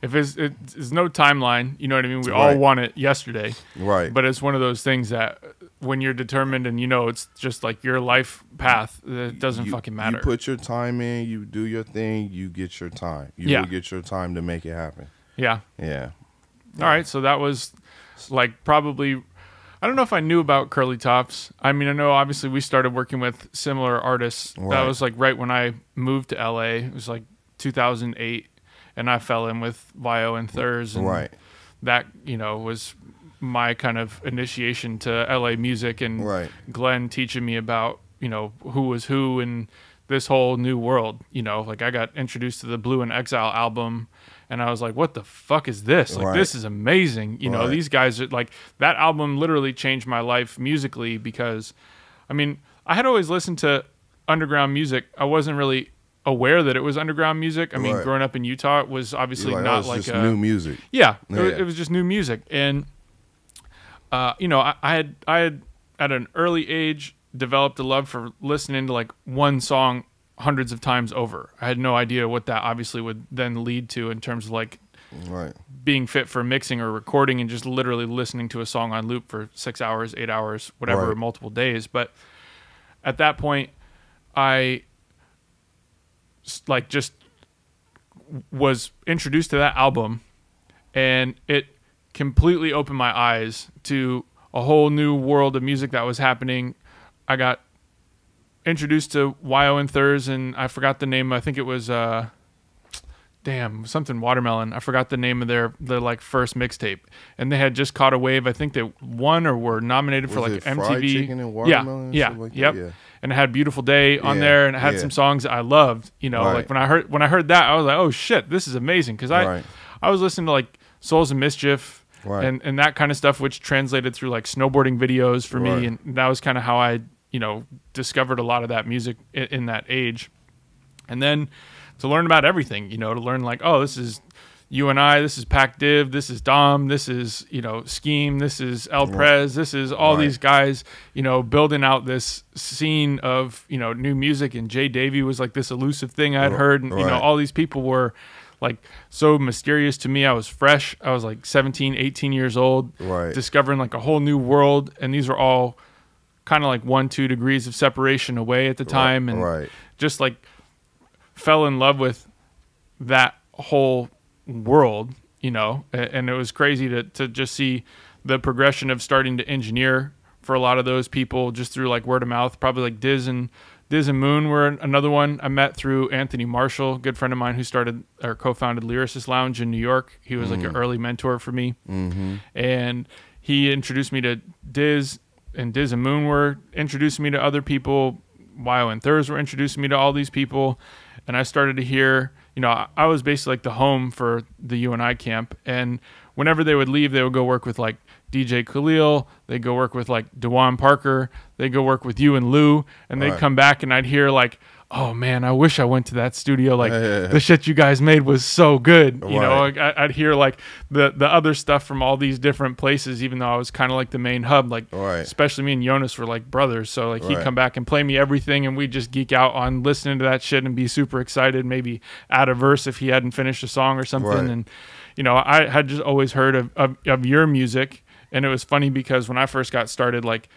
timeline. You know what I mean? We all want it yesterday. Right. But it's one of those things that when you're determined and you know it's just like your life path, it doesn't fucking matter. You put your time in, you do your thing, you get your time. You will get your time to make it happen. Yeah. Yeah. All right. So that was like probably, I don't know if I knew about Curly Tops. I mean, I know obviously we started working with similar artists. Right. That was like right when I moved to LA. It was like 2008, and I fell in with Vio and Thurs. And right. That, you know, was my kind of initiation to LA music, and right. Glenn teaching me about, you know, who was who and this whole new world. You know, like I got introduced to the Blue and Exile album, and I was like, what the fuck is this? Like, this is amazing. You know, these guys are like, that album literally changed my life musically, because, I mean, I had always listened to underground music. I wasn't really aware that it was underground music. I mean, growing up in Utah, it was obviously not like just new music. Yeah, it was just new music. And, you know, I had at an early age developed a love for listening to like one song hundreds of times over. I had no idea what that obviously would then lead to in terms of like being fit for mixing or recording, and just literally listening to a song on loop for 6 hours, 8 hours, whatever, multiple days. But at that point, I like just was introduced to that album, and it completely opened my eyes to a whole new world of music that was happening. I got introduced to Wyo and Thurs, and I forgot the name. I think it was something Watermelon. I forgot the name of their like first mixtape, and they had just caught a wave. I think they won or were nominated for like MTV. Fried Chicken and Watermelon? Yeah, like yep. Yeah. And it had Beautiful Day on there, and it had some songs that I loved. You know, like when I heard that, I was like, oh shit, this is amazing, because I was listening to like Souls of Mischief. And that kind of stuff, which translated through like snowboarding videos for me, and that was kind of how I, you know, discovered a lot of that music in that age. And then to learn about everything, you know, to learn like, oh, this is you and I, this is Pac Div, this is Dom, this is, you know, Scheme, this is El Prez, this is all these guys, you know, building out this scene of, you know, new music. And Jay Davy was like this elusive thing I'd heard, and you know, all these people were like so mysterious to me. I was fresh. I was like 17, 18 years old, discovering like a whole new world. And these were all kind of like 1-2 degrees of separation away at the time. And just like fell in love with that whole world, you know, and it was crazy to just see the progression of starting to engineer for a lot of those people just through like word of mouth. Probably like Diz and Moon were another one I met through Anthony Marshall, a good friend of mine who started or co-founded Lyricist Lounge in New York. He was like an early mentor for me. And he introduced me to Diz, and Diz and Moon were introducing me to other people. Wyo and Thurs were introducing me to all these people. And I started to hear, you know, I was basically like the home for the UNI camp. And whenever they would leave, they would go work with like DJ Khalil. They'd go work with like Dewan Parker. They'd go work with you and Lou. And they'd come back and I'd hear like, oh man, I wish I went to that studio. Like the shit you guys made was so good. You know, I'd hear like the other stuff from all these different places, even though I was kind of like the main hub. Like especially me and Jonas were like brothers. So like he'd come back and play me everything, and we'd just geek out on listening to that shit and be super excited. Maybe add a verse if he hadn't finished a song or something. And you know, I had just always heard of your music, and it was funny because when I first got started, like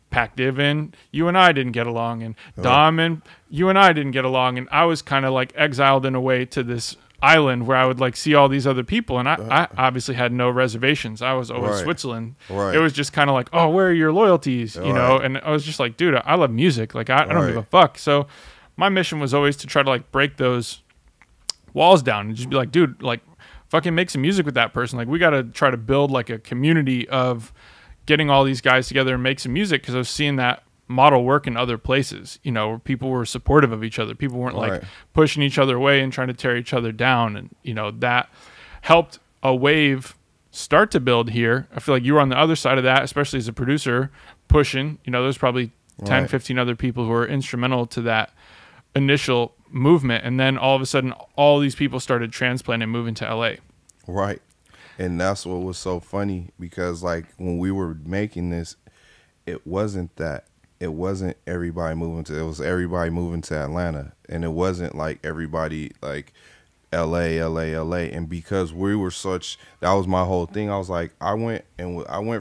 Pac Div and you and I didn't get along, and Dom and you and I didn't get along, and I was kind of like exiled in a way to this island where I would like see all these other people, and I obviously had no reservations. I was always Switzerland. It was just kind of like, oh, where are your loyalties, you know? And I was just like, dude, I love music. Like I don't give a fuck. So my mission was always to try to like break those walls down and just be like, dude, like fucking make some music with that person. Like we got to try to build like a community of getting all these guys together and make some music, because I was seeing that model work in other places, you know, where people were supportive of each other. People weren't like pushing each other away and trying to tear each other down. And, you know, that helped a wave start to build here. I feel like you were on the other side of that, especially as a producer, pushing. You know, there's probably 10, 15 other people who were instrumental to that initial movement. And then all of a sudden, all these people started transplanting and moving to LA. Right. And that's what was so funny, because like when we were making this, it wasn't that. It wasn't everybody moving to, it was everybody moving to Atlanta. And it wasn't like everybody like LA. And because we were such, that was my whole thing. I was like, I went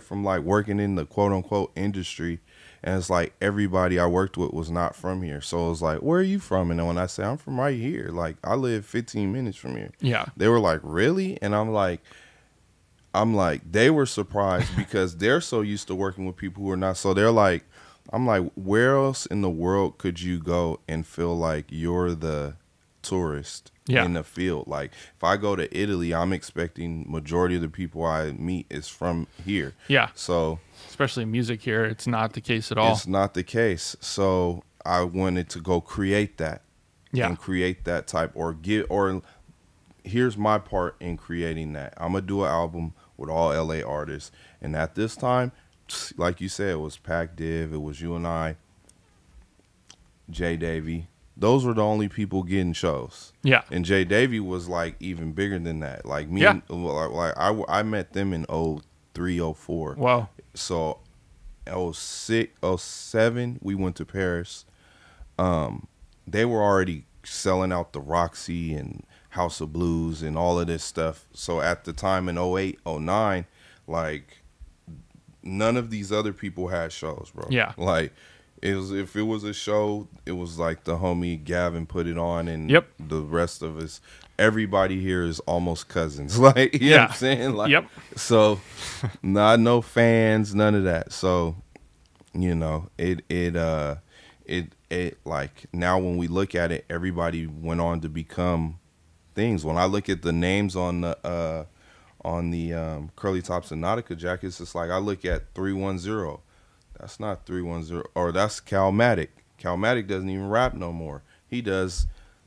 from like working in the quote unquote industry, and it's like everybody I worked with was not from here. So it was like, where are you from? And then when I say I'm from right here, like I live 15 minutes from here. Yeah. They were like, really? And I'm like, they were surprised because they're so used to working with people who are not. So they're like, I'm like, where else in the world could you go and feel like you're the tourist in the field? Like if I go to Italy, I'm expecting majority of the people I meet is from here. Yeah. So especially music here, it's not the case at all. It's not the case. So I wanted to go create that. And create that type, or here's my part in creating that. I'm gonna do an album with all LA artists, and at this time, like you said, it was Pac Div, it was you and I, Jay Davy. Those were the only people getting shows. Yeah. And Jay Davy was like even bigger than that. Like me, I met them in 03, 04. Wow. So 06, 07, we went to Paris. They were already selling out the Roxy and House of Blues and all of this stuff. So at the time in 08, 09, like none of these other people had shows, bro. Yeah. Like if it was a show, it was like the homie Gavin put it on, and the rest of us, everybody here is almost cousins. Like, you know what I'm saying? Like, so no fans, none of that. So, you know, it like now when we look at it, everybody went on to become things. When I look at the names on the Curly Tops and Nautica jackets, it's like I look at 310. That's not 310, or that's Calmatic. Calmatic doesn't even rap no more. He does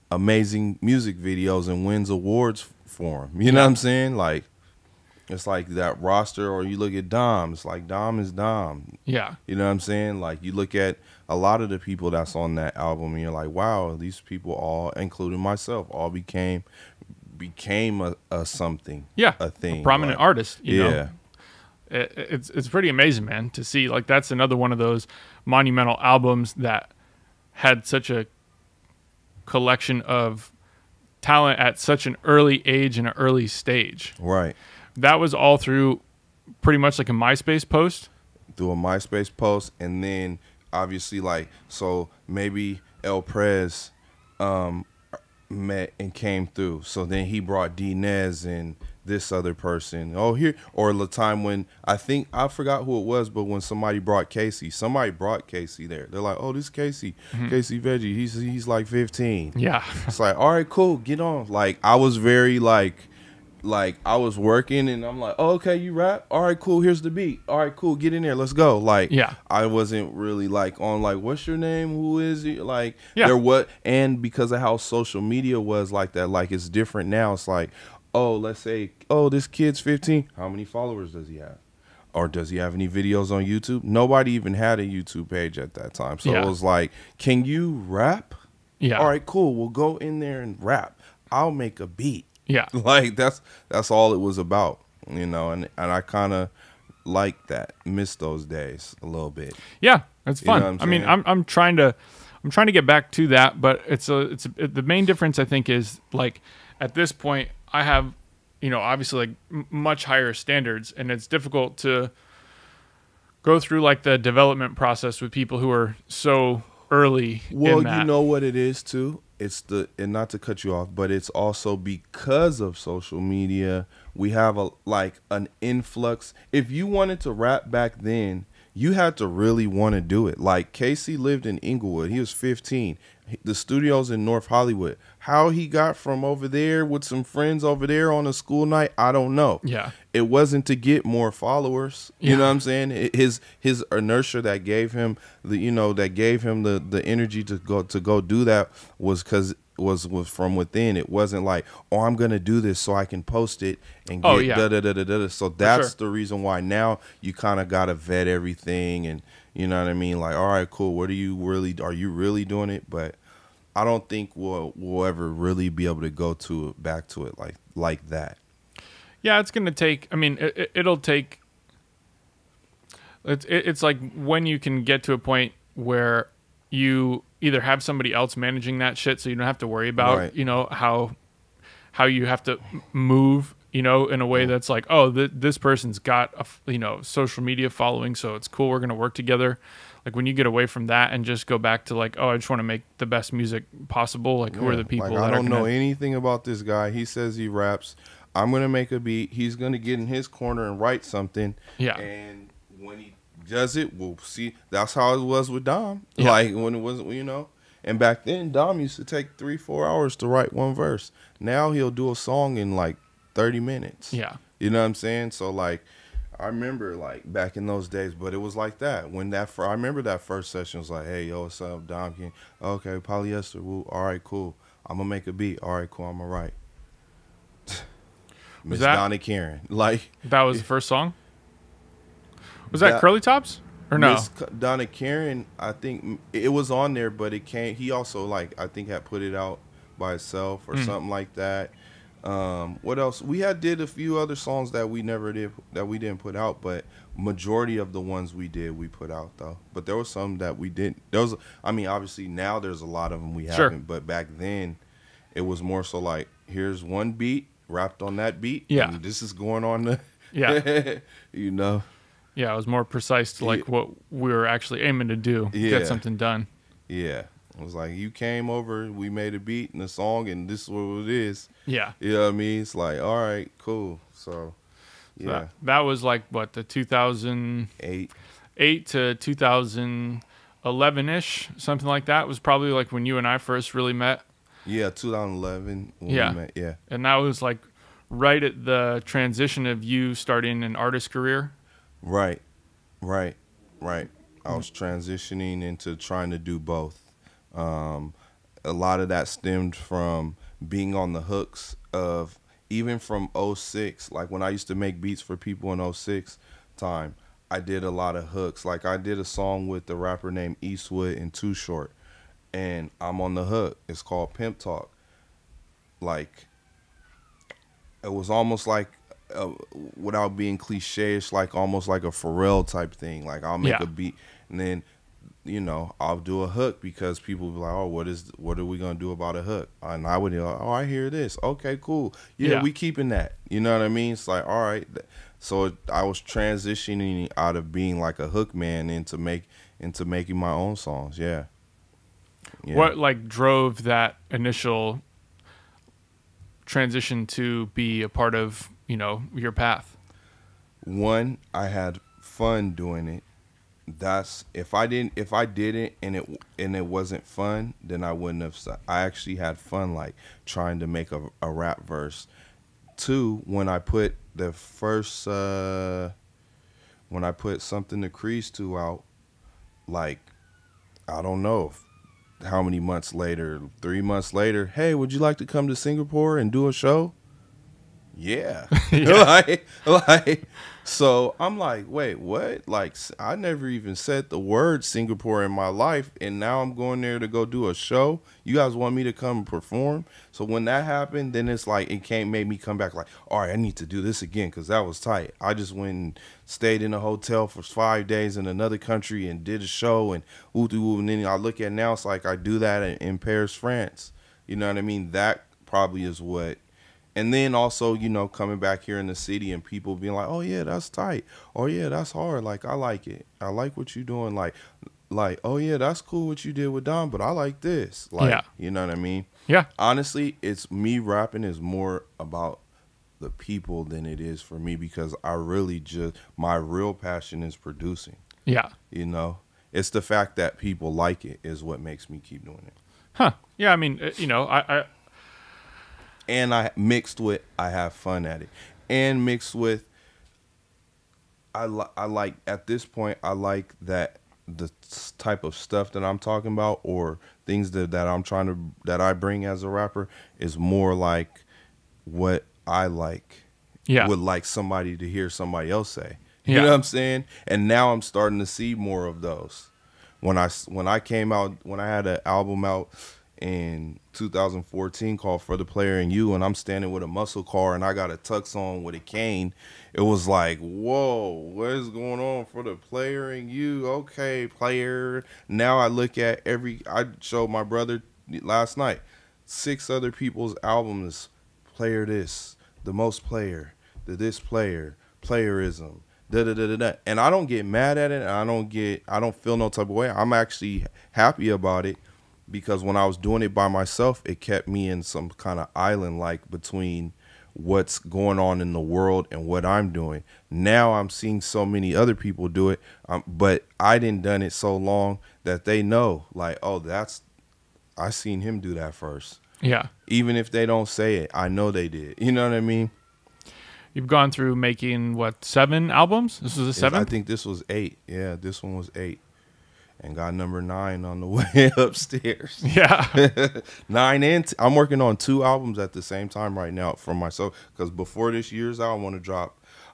amazing music videos and wins awards for him. You know what I'm saying? Like it's like that roster. Or you look at Dom, it's like Dom is Dom. Yeah. You know what I'm saying? Like you look at a lot of the people that's on that album and you're like, wow, these people all, including myself, all became a something. Yeah. A thing. A prominent artist, you know? It's pretty amazing, man, to see. Like that's another one of those monumental albums that had such a collection of talent at such an early age and an early stage. Right. That was all through pretty much like a MySpace post. Through a MySpace post, and then obviously like, so maybe El Prez met and came through. So then he brought D Nez and this other person. Oh, here, or the time when I forgot who it was, but when somebody brought Casey there. They're like, oh, this Casey Veggie. He's like 15. Yeah. It's like, all right, cool, get on. Like I was very like I was working and I'm like, oh, okay, you rap? All right, cool, here's the beat. All right, cool, get in there, let's go. Like, yeah. I wasn't really like on like, what's your name? Who is it? Like, yeah. And because of how social media was like that, like it's different now. It's like, oh, let's say, oh, this kid's 15. How many followers does he have? Or does he have any videos on YouTube? Nobody even had a YouTube page at that time. So it was like, can you rap? Yeah. All right, cool, we'll go in there and rap. I'll make a beat. Yeah. Like that's all it was about, you know, and I kind of like that, miss those days a little bit. Yeah, it's fun. You know I mean, I'm trying to get back to that, but the main difference I think is like at this point I have, you know, obviously like much higher standards, and it's difficult to go through like the development process with people who are so early. Well, in that. You know what it is too? It's and not to cut you off, but it's also because of social media, we have an influx. If you wanted to rap back then, you had to really want to do it. Like Casey lived in Inglewood. He was 15. The studio's in North Hollywood. How he got from over there with some friends over there on a school night, I don't know. Yeah. It wasn't to get more followers. You know what I'm saying? His inertia that gave him the energy to go do that was was from within. It wasn't like, oh, I'm gonna do this so I can post it and get da da da da da. So that's the reason why now you kind of gotta vet everything, and you know what I mean. Like, all right, cool. Are you really doing it? But I don't think we'll ever really be able to go back to it like that. Yeah, it's gonna take. I mean, it'll take. It's like when you can get to a point where you either have somebody else managing that shit, so you don't have to worry about you know how you have to move, you know, in a way that's like, oh, this person's got a social media following, so it's cool, we're gonna work together. Like when you get away from that and just go back to like, oh, I just want to make the best music possible. Like who are the people? Like, I don't know anything about this guy. He says he raps. I'm gonna make a beat. He's gonna get in his corner and write something. Yeah. And when he does it, we'll see. That's how it was with Dom. Yeah. Like when it was, you know. And back then, Dom used to take 3-4 hours to write one verse. Now he'll do a song in like 30 minutes. Yeah. You know what I'm saying? So like, I remember like back in those days, but it was like that. When I remember that first session was like, hey, yo, what's up, Dom King? Okay, Polyester. Woo. All right, cool. I'm gonna make a beat. All right, cool. I'm gonna write. Miss Donna Karen. Like that was the first song? Was that Curly Tops? Or no? Miss Donna Karen, I think it was on there, but it can't. He also like I think had put it out by itself or something like that. What else? We did a few other songs that we didn't put out, but majority of the ones we put out though. But there was some that we didn't. Obviously now there's a lot of them we haven't, but back then it was more so like, here's one beat, rapped on that beat. Yeah. And this is going on you know. Yeah, it was more precise to like what we were actually aiming to do, get something done. Yeah. It was like, you came over, we made a beat and a song, and this is what it is. Yeah. You know what I mean? It's like, all right, cool. So, yeah. That was like, what, the 2008 to 2011-ish, something like that. It was probably like when you and I first really met. Yeah, 2011 when we met, yeah. And that was like right at the transition of you starting an artist career. Right. I was transitioning into trying to do both. A lot of that stemmed from being on the hooks of, even from 06, like when I used to make beats for people in 06 time, I did a lot of hooks. Like I did a song with the rapper named Eastwood and Too Short, and I'm on the hook. It's called Pimp Talk. Like, it was almost like, without being cliche-ish, like almost like a Pharrell type thing. Like I'll make a beat and then, you know, I'll do a hook because people be like, oh, what are we gonna do about a hook? And I would be like, oh, I hear this. Okay, cool. Yeah, we keeping that. You know what I mean? It's like, all right. So I was transitioning out of being like a hook man into making my own songs. Yeah. What like drove that initial transition to be a part of, your path? One, I had fun doing it. That's if I did it and it wasn't fun, then I wouldn't have. I actually had fun, like trying to make a rap verse. Two, when I put the first when I put Something to Crease to out, like, I don't know how many months later, 3 months later, hey, would you like to come to Singapore and do a show? Yeah. Yeah. like, so I'm like, wait, what? Like, I never even said the word Singapore in my life, and now I'm going there to go do a show. You guys want me to come and perform? So when that happened, then it's like, it can't make me come back like, all right, I need to do this again, because that was tight. I just went and stayed in a hotel for 5 days in another country and did a show, and and then I look at now, it's like I do that in Paris, France. You know what I mean? That probably is what. And then also, coming back here in the city and people being like, oh, yeah, that's tight. Oh, yeah, that's hard. Like, I like it. I like what you're doing. Like, oh, yeah, that's cool what you did with Don, but I like this. Like, Yeah. You know what I mean? Yeah. Honestly, it's me rapping is more about the people than it is for me, because I really my real passion is producing. Yeah. It's the fact that people like it is what makes me keep doing it. Huh. Yeah. I mean, And I mixed with I have fun at it, and mixed with I like at this point I like that the type of stuff that I'm talking about, or things that I bring as a rapper, is more like what I like. Yeah. Would like somebody to hear somebody else say. Yeah. You know what I'm saying? And now I'm starting to see more of those. When I came out, when I had an album out in 2014 called For the Player and You, and I'm standing with a muscle car and I got a tux on with a cane, it was like, whoa, what is going on? For the Player and You? Okay, player. Now I look at I showed my brother last night 6 other people's albums, player this, the most player, this player, playerism, da. And I don't get mad at it, and I don't feel no type of way. I'm actually happy about it, because when I was doing it by myself, it kept me in some kind of island, like between what's going on in the world and what I'm doing. Now I'm seeing so many other people do it, but I didn't done it so long that they know, like, oh, I seen him do that first. Yeah. Even if they don't say it, I know they did. You know what I mean? You've gone through making, 7 albums? This was the 7th? I think this was 8. Yeah, this one was 8. And got number 9 on the way upstairs. Yeah. 9 and I'm working on 2 albums at the same time right now for myself, because before this year's out,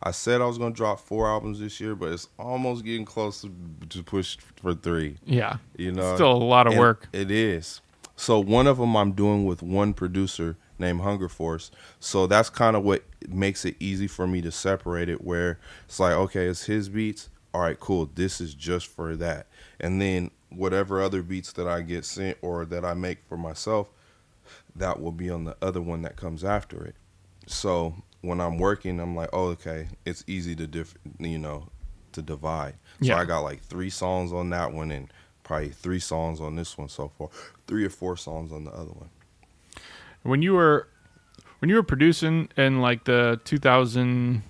I said I was going to drop 4 albums this year, but it's almost getting close to push for 3. Yeah. Still a lot of work. It is. So one of them I'm doing with one producer named Hunger Force. So that's kind of what makes it easy for me to separate it, where it's like, okay, it's his beats. All right, cool. This is just for that. And then whatever other beats that I get sent or that I make for myself, that will be on the other one that comes after it. So when I'm working, I'm like, oh, okay, it's easy to to divide. So Yeah. I got like 3 songs on that one and probably 3 songs on this one so far, 3 or 4 songs on the other one. When you were producing in like the 2000,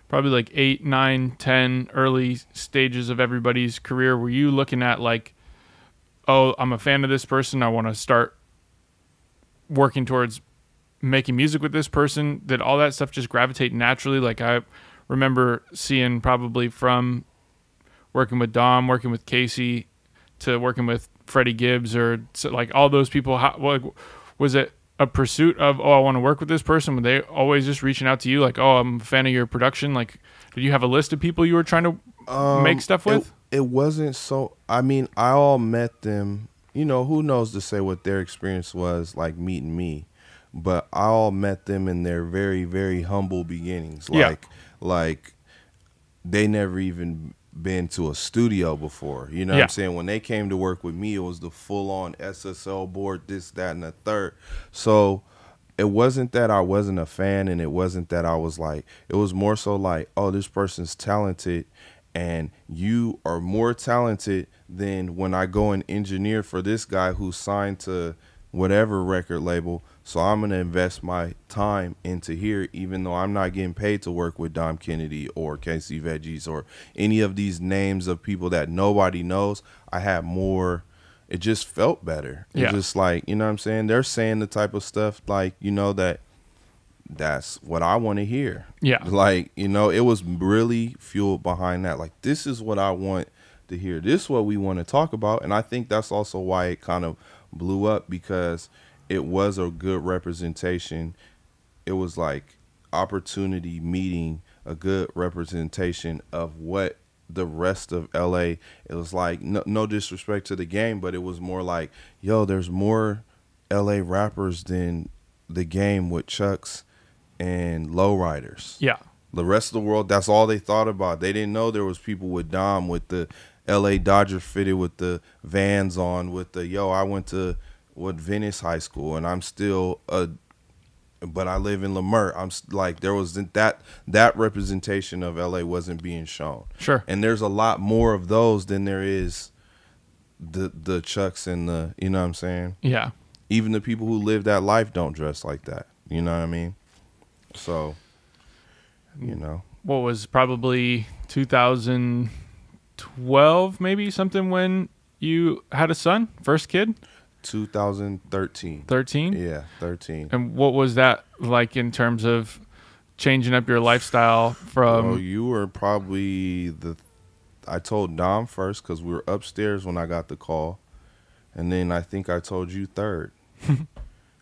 probably like 8, 9, 10 early stages of everybody's career, were you looking at like, oh, I'm a fan of this person, I want to start working towards making music with this person? Did all that stuff just gravitate naturally? Like, I remember seeing, probably from working with Dom, working with Casey, to working with Freddie Gibbs, or like all those people, was it a pursuit of, oh, I want to work with this person? Were they always just reaching out to you like, oh, I'm a fan of your production? Like, did you have a list of people you were trying to make stuff with? It wasn't so, I mean, I all met them, who knows to say what their experience was like meeting me, but I all met them in their very, very humble beginnings. Like they never even been to a studio before. You know what I'm saying? When they came to work with me, it was the full-on SSL board, this, that, and the third. So it wasn't that I wasn't a fan, and it wasn't that I was like, it was more so like, oh, this person's talented, and you are more talented than when I go and engineer for this guy who's signed to whatever record label. So I'm going to invest my time into here, even though I'm not getting paid to work with Dom Kennedy or KC Veggies or any of these names of people that nobody knows. I had more. It just felt better. It's just like, you know what I'm saying? They're saying the type of stuff like, you know, that's what I want to hear. Yeah. Like, you know, it was really fueled behind that. Like, this is what I want to hear. This is what we want to talk about. And I think that's also why it kind of blew up, because it was a good representation. It was like opportunity meeting a good representation of what the rest of LA. It was like, no disrespect to the game, but it was more like, yo, there's more LA rappers than the game with Chucks and Lowriders. Yeah. The rest of the world, that's all they thought about. They didn't know there was people with Dom, with the LA Dodger fitted, with the Vans on, with the, yo, I went to Venice High School and I'm still but I live in Leimert. I'm like, there wasn't that representation of LA wasn't being shown. Sure. And there's a lot more of those than there is the Chucks and the, you know what I'm saying? Yeah. Even the people who live that life don't dress like that. You know what I mean? So, you know. What was probably 2012, maybe something, when you had a son, first kid? 2013. 13? Yeah, 13. And what was that like in terms of changing up your lifestyle from... Well, you were probably I told Dom first because we were upstairs when I got the call. And then I think I told you third.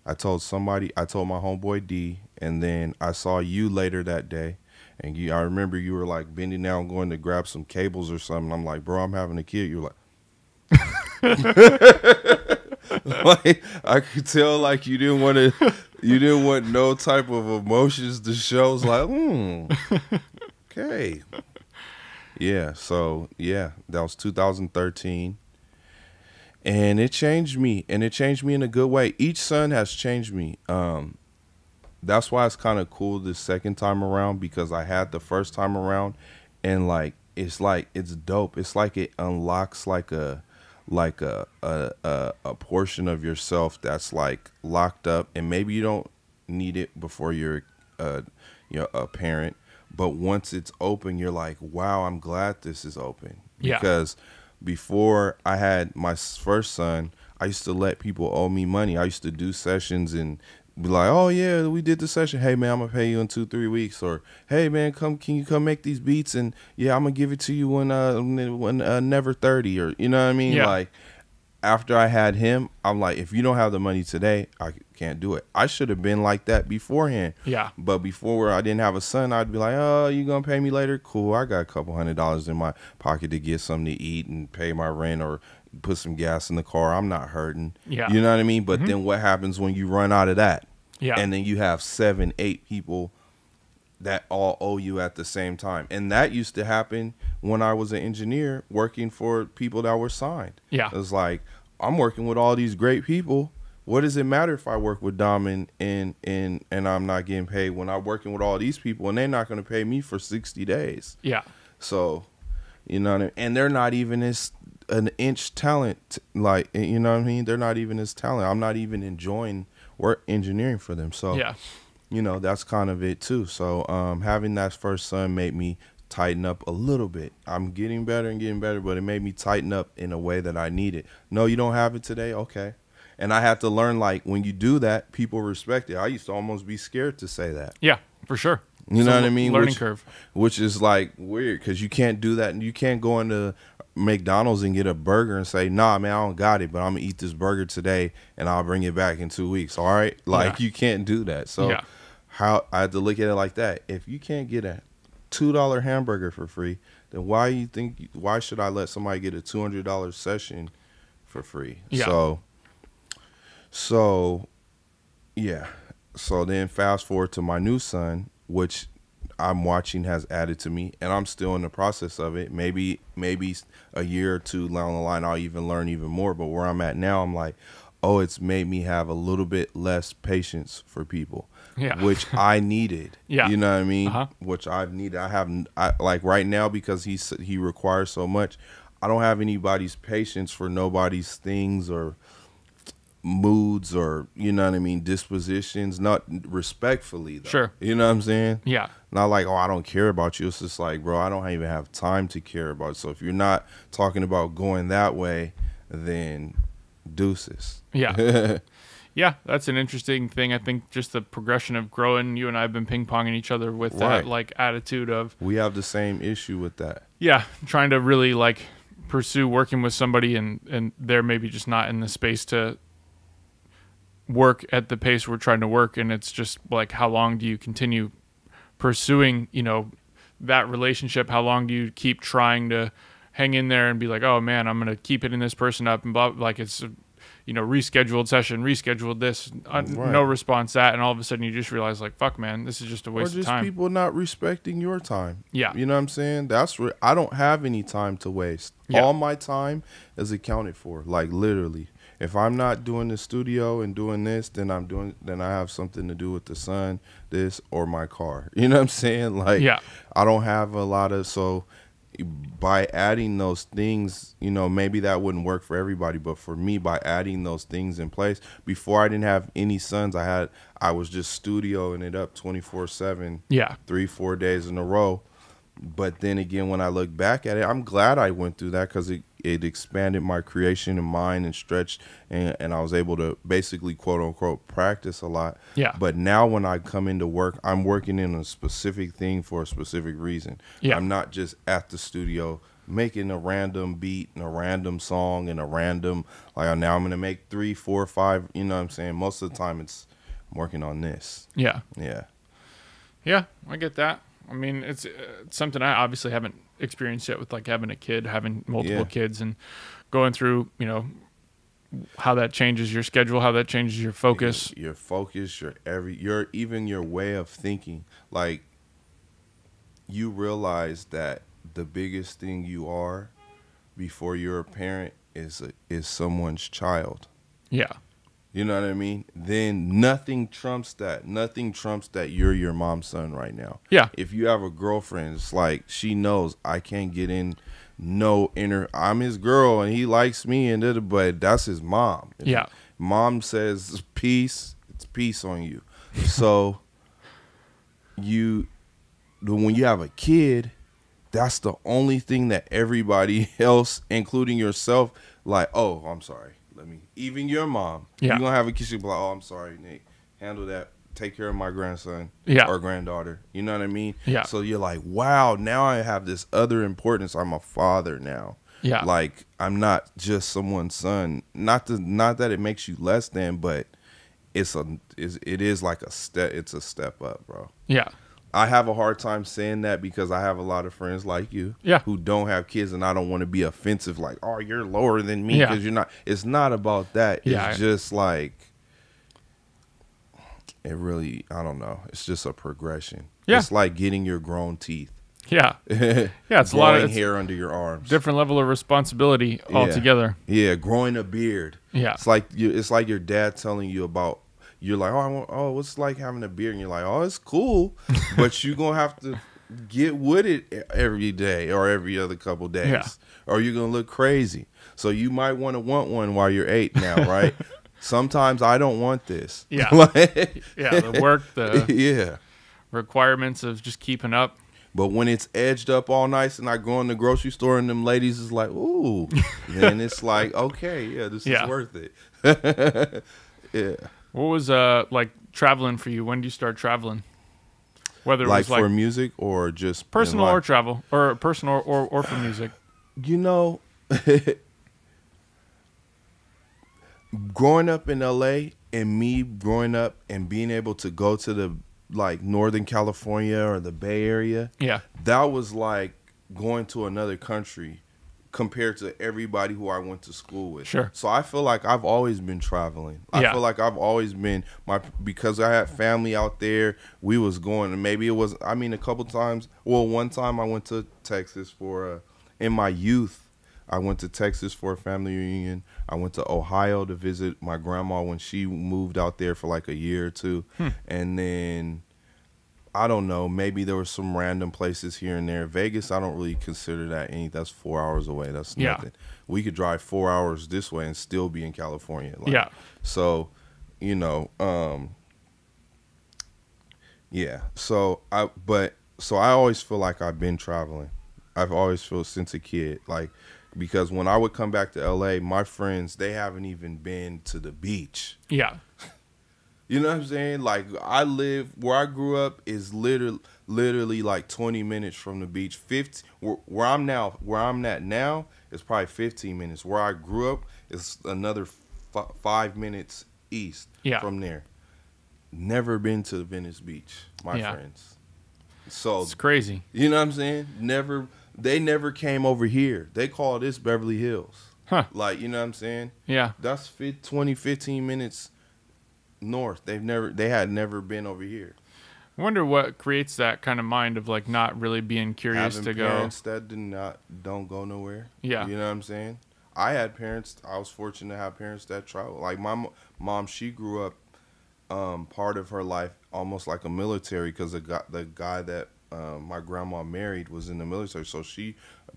I told my homeboy D, and then I saw you later that day. And I remember you were like bending down going to grab some cables or something. I'm like, bro, I'm having a kid. You're like... like, I could tell like you didn't want no type of emotions to show. It's like, okay. Yeah, so yeah, that was 2013. And it changed me, and it changed me in a good way. Each son has changed me. That's why it's kind of cool the second time around, because I had the first time around, and like it's dope. It's like it unlocks like a portion of yourself that's like locked up, and maybe you don't need it before you're a parent, but once it's open, you're like, wow, I'm glad this is open. Because before I had my first son, I used to let people owe me money. I used to do sessions and be like, oh yeah, we did the session. Hey man, I'm gonna pay you in 2-3 weeks. Or hey man, can you come make these beats? And yeah, I'm gonna give it to you when never 30, or you know what I mean? Yeah. Like after I had him, I'm like, if you don't have the money today, I can't do it. I should have been like that beforehand. Yeah. But before I didn't have a son, I'd be like, oh, you gonna pay me later? Cool. I got a couple $100 in my pocket to get something to eat and pay my rent or put some gas in the car. I'm not hurting. Yeah. You know what I mean? But then what happens when you run out of that? Yeah. And then you have 7-8 people that all owe you at the same time. And that used to happen when I was an engineer working for people that were signed. Yeah. It was like, I'm working with all these great people. What does it matter if I work with Dom and I'm not getting paid when I'm working with all these people and they're not going to pay me for 60 days? Yeah. So, you know what I mean? And they're not even an inch talent. Like, you know what I mean? They're not even as talent. I'm not even enjoying work engineering for them. So, yeah. You know, that's kind of it too. So having that first son made me tighten up a little bit. I'm getting better, but it made me tighten up in a way that I needed. No, you don't have it today? Okay. And I had to learn, like, when you do that, people respect it. I used to almost be scared to say that. Yeah, for sure. You know what I mean? Learning curve. Which is, like, weird because you can't do that. And you can't go into McDonald's and get a burger and say, nah, man, I don't got it, but I'm going to eat this burger today and I'll bring it back in 2 weeks. All right? Like, you can't do that. So how I had to look at it like that. If you can't get a $2 hamburger for free, then why should I let somebody get a $200 session for free? Yeah. So yeah. So then fast forward to my new son, which I'm watching has added to me, and I'm still in the process of it. Maybe a year or two down the line, I'll even learn even more. But where I'm at now, I'm like, oh, it's made me have a little bit less patience for people. Yeah. Which I needed. Yeah. You know what I mean? Uh-huh. Which I've needed. I like right now, because he requires so much, I don't have anybody's patience for nobody's things or moods or, you know what I mean, dispositions, not respectfully though. Sure. You know what I'm saying? Yeah. Not like, oh, I don't care about you. It's just like, bro, I don't even have time to care about you. So if you're not talking about going that way, then deuces. Yeah. Yeah, that's an interesting thing. I think just the progression of growing, you and I have been ping-ponging each other with that like attitude of, we have the same issue with that. yeah, trying to really like pursue working with somebody and they're maybe just not in the space to work at the pace we're trying to work. And it's just like, how long do you continue pursuing, you know, that relationship? How long do you keep trying to hang in there and be like, oh man, I'm going to keep hitting this person up and blah, like it's, you know, rescheduled session, rescheduled this, no response that, and all of a sudden you just realize like, fuck man, this is just a waste of time. Or just people not respecting your time. Yeah. You know what I'm saying? That's where I don't have any time to waste. Yeah. All my time is accounted for, like literally. If I'm not doing the studio and doing this, then I have something to do with the sun, this, or my car. You know what I'm saying? Like, yeah. I don't have a lot of, so by adding those things, you know, maybe that wouldn't work for everybody, but for me, by adding those things in place, before I didn't have any sons, I was just studioing it up 24/7, Yeah. 3-4 days in a row. But then again, when I look back at it, I'm glad I went through that because it expanded my creation and mind and stretched, and I was able to basically, quote unquote, practice a lot. Yeah. But now when I come into work, I'm working in a specific thing for a specific reason. Yeah. I'm not just at the studio making a random beat and a random song and a random, like, now I'm going to make 3, 4, 5, you know what I'm saying? Most of the time I'm working on this. Yeah. Yeah. Yeah, I get that. I mean, it's something I obviously haven't experienced yet with like having a kid, having multiple kids, and going through, you know, how that changes your schedule, how that changes your focus. Your focus, even your way of thinking. Like, you realize that the biggest thing you are before you're a parent is someone's child. Yeah. You know what I mean? Then nothing trumps that. Nothing trumps that you're your mom's son right now. Yeah. If you have a girlfriend, it's like she knows I can't get in I'm his girl and he likes me, but that's his mom. Yeah. Mom says peace, it's peace on you. So when you have a kid, that's the only thing that everybody else, including yourself, like, oh, I'm sorry. Even your mom, yeah. You're going to have a kid, she'll be like, oh, I'm sorry, Nick. Handle that. Take care of my grandson or granddaughter. You know what I mean? Yeah. So you're like, wow, now I have this other importance. I'm a father now. Yeah. Like, I'm not just someone's son. Not that it makes you less than, but it is like a step. It's a step up, bro. Yeah. I have a hard time saying that because I have a lot of friends like you who don't have kids, and I don't want to be offensive like, oh, you're lower than me because you're not. It's not about that. It's just like, it really, I don't know. It's just a progression. Yeah. It's like getting your grown teeth. Yeah. Yeah, it's growing a lot of hair under your arms. Different level of responsibility altogether. Yeah, growing a beard. Yeah. It's like your dad telling you about, you're like, what's it like having a beard? And you're like, oh, it's cool, but you're going to have to get with it every day or every other couple days, or you're going to look crazy. So you might want one while you're 8 now, right? Sometimes I don't want this. Yeah. The work, the requirements of just keeping up. But when it's edged up all nice and I go in the grocery store and them ladies is like, ooh, then it's like, okay, this is worth it. Yeah. What was like traveling for you? When do you start traveling? Whether it like was like for music or just personal or travel, or personal or for music. You know, growing up in LA and me growing up and being able to go to the like Northern California or the Bay Area, that was like going to another country compared to everybody who I went to school with. Sure. So I feel like I've always been traveling. I feel like I've always been because I had family out there, we was going, and maybe it was, I mean, a couple times, well, one time I went to Texas for, in my youth, I went to Texas for a family reunion. I went to Ohio to visit my grandma when she moved out there for like a year or two. And then I don't know. Maybe there were some random places here and there. Vegas, I don't really consider that any. That's 4 hours away. That's Yeah. nothing. We could drive 4 hours this way and still be in California. Like, Yeah. So, you know, yeah. So I always feel like I've been traveling. I've always felt since a kid, like, because when I would come back to LA, my friends, they haven't even been to the beach. Yeah. You know what I'm saying? Like, where I grew up is literally like 20 minutes from the beach. 50 where I'm at now is probably 15 minutes. Where I grew up is another 5 minutes east from there. Never been to Venice Beach, my friends. So it's crazy. You know what I'm saying? They never came over here. They call this Beverly Hills. Huh. Like, you know what I'm saying? Yeah. That's 15 minutes north. They had never been over here. I wonder what creates that kind of mind of like not really being curious Having to go. parents that don't go nowhere. Yeah. You know what I'm saying? I had parents. I was fortunate to have parents that travel. Like my mom, she grew up part of her life almost like a military, because the guy that my grandma married was in the military. So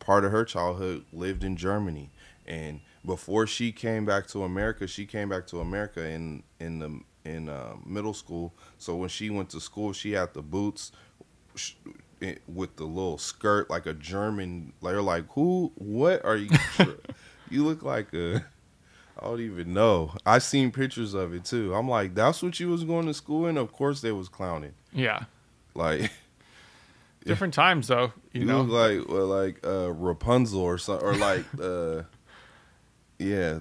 part of her childhood lived in Germany. And before she came back to America, in middle school. So when she went to school, she had the boots with the little skirt, like a German. They're like, what are you? You look like I don't even know. I seen pictures of it too. I'm like, that's what you was going to school in? Of course they was clowning. Yeah. Like, different times though, you know. Look like Rapunzel or something, or like yeah,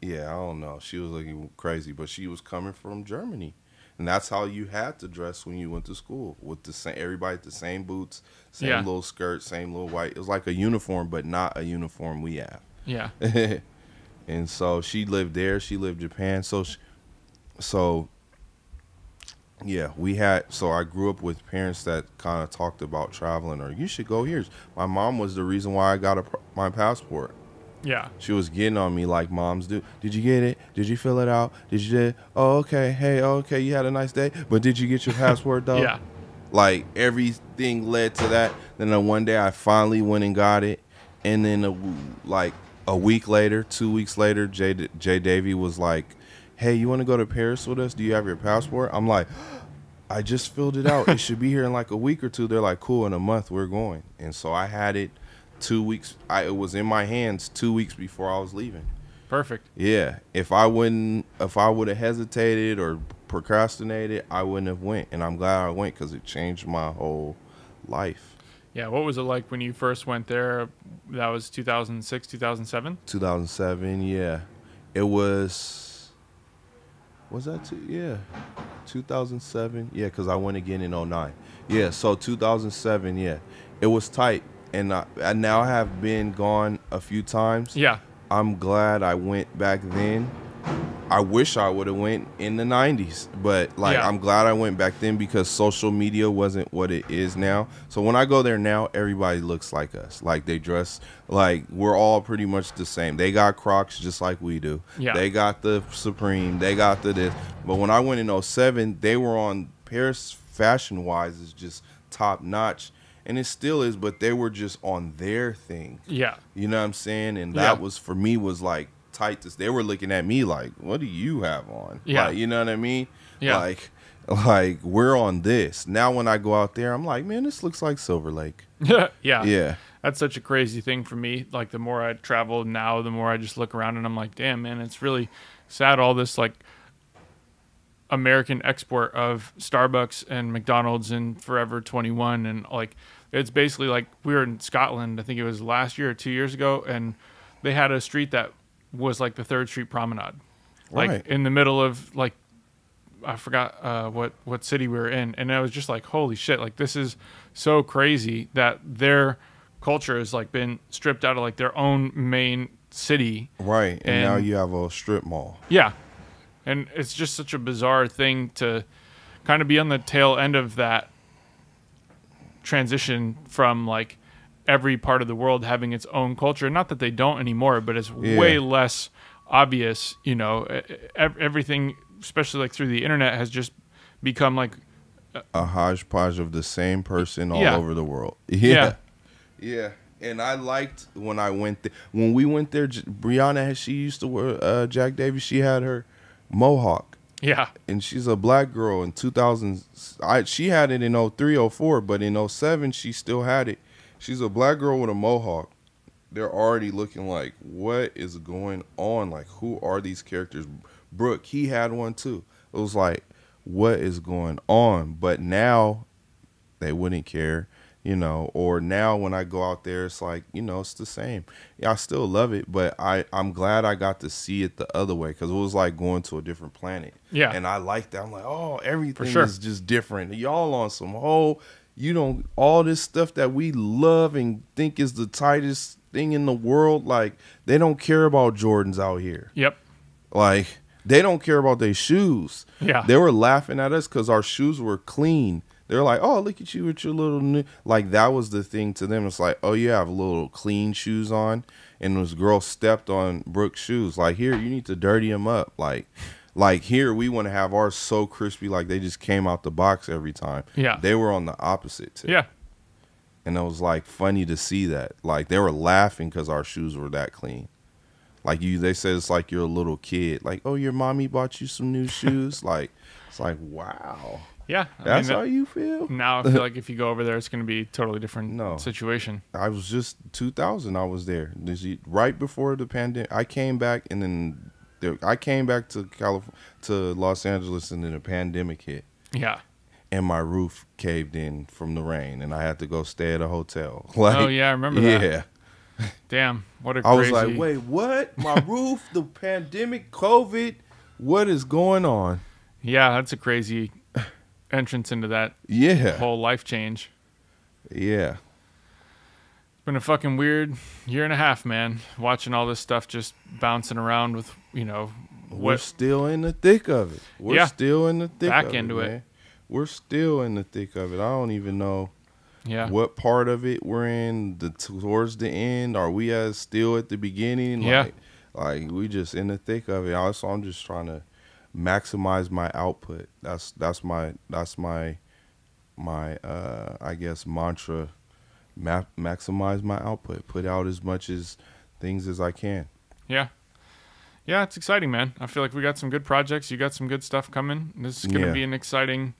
I don't know. She was looking crazy, but she was coming from Germany, and that's how you had to dress when you went to school, with everybody the same boots, same little skirt, same little white. It was like a uniform, but not a uniform we have. Yeah. And so she lived there. She lived in Japan. So yeah, I grew up with parents that kind of talked about traveling, or you should go here. My mom was the reason why I got my passport. Yeah. She was getting on me like moms do. Did you get it? Did you fill it out? Oh, okay. Hey, okay. You had a nice day. But did you get your passport though? Yeah. Like, everything led to that. Then one day I finally went and got it. And then a week later, 2 weeks later, Jay Davy was like, hey, you want to go to Paris with us? Do you have your passport? I'm like, I just filled it out. It should be here in like a week or two. They're like, cool, in a month we're going. And so I had it 2 weeks. It was in my hands 2 weeks before I was leaving. Perfect. Yeah. If I would have hesitated or procrastinated, I wouldn't have went. And I'm glad I went, because it changed my whole life. Yeah, what was it like when you first went there? That was 2006, 2007? 2007, yeah. It was that yeah, 2007? Yeah, because I went again in 2009. Yeah, so 2007, yeah. It was tight, and I now have been gone a few times. Yeah. I'm glad I went back then. I wish I would have went in the 90s, but I'm glad I went back then, because social media wasn't what it is now. So when I go there now, everybody looks like us. Like, they dress like we're all pretty much the same. They got Crocs just like we do. Yeah. They got the Supreme. They got the this. But when I went in 2007, they were on Paris fashion-wise is just top notch. And it still is, but they were just on their thing. Yeah. You know what I'm saying? And that was, for me, was like tight. They were looking at me like, what do you have on? Yeah. Like, you know what I mean? Yeah. Like we're on this. Now when I go out there, I'm like, man, this looks like Silver Lake. Yeah. Yeah. That's such a crazy thing for me. Like, the more I travel now, the more I just look around and I'm like, damn, man, it's really sad, all this like American export of Starbucks and McDonald's and Forever 21, and like, it's basically like, we were in Scotland, I think it was last year or 2 years ago, and they had a street that was like the 3rd Street Promenade, like in the middle of, like, I forgot what city we were in, and I was just like, holy shit, like, this is so crazy that their culture has like been stripped out of like their own main city, right? And now you have a strip mall. Yeah. And it's just such a bizarre thing to kind of be on the tail end of that transition from like every part of the world having its own culture. Not that they don't anymore, but it's way less obvious, you know. Everything, especially like through the internet, has just become like a hodgepodge of the same person all Yeah. over the world. Yeah. Yeah. And I liked when I went there. When we went there, Brianna, she used to wear Jack Davis. She had her mohawk. Yeah. And she's a black girl in 2000. She had it in 03, 04, but in 07, she still had it. She's a black girl with a mohawk. They're already looking like, what is going on? Like, who are these characters? Brooke, he had one too. It was like, what is going on? But now they wouldn't care, you know, or now when I go out there, it's like, you know, it's the same. Yeah, I still love it, but I'm glad I got to see it the other way, because it was like going to a different planet. Yeah. And I like that. I'm like, oh, everything sure. is just different. Y'all on some whole, you don't, all this stuff that we love and think is the tightest thing in the world, like, they don't care about Jordans out here. Yep. Like, they don't care about their shoes. Yeah. They were laughing at us because our shoes were clean. They're like, oh, look at you with your little new. Like, that was the thing to them. It's like, oh, you have little clean shoes on. And this girl stepped on Brooke's shoes. Like, here, you need to dirty them up. Like here, we want to have ours so crispy, like they just came out the box every time. Yeah. They were on the opposite tip. Yeah. And it was, like, funny to see that. Like, they were laughing because our shoes were that clean. Like, they said it's like you're a little kid. Like, oh, your mommy bought you some new shoes? Like, it's like, wow. Yeah. That's how you feel? Now I feel like if you go over there, it's going to be a totally different No. situation. I was just 2000. I was there. Right before the pandemic. I came back, and then I came back to to Los Angeles, and then the pandemic hit. Yeah. And my roof caved in from the rain, and I had to go stay at a hotel. Like, Oh, yeah, I remember that. Yeah. Damn, what a I crazy... was like, wait, what? My roof, the pandemic, COVID, what is going on? Yeah, that's a crazy entrance into that Yeah. whole life change. Yeah. It's been a fucking weird year and a half, man, watching all this stuff just bouncing around with, you know, We're still in the thick of it. We're Yeah. still in the thick Back of into it. Man. We're still in the thick of it. I don't even know Yeah. what part of it we're in, towards the end. Are we still at the beginning? Yeah. Like we just in the thick of it. Also, I'm just trying to maximize my output. That's my I guess mantra. Maximize my output. Put out as much things as I can. Yeah. Yeah, it's exciting, man. I feel like we got some good projects. You got some good stuff coming. This is going to be an exciting,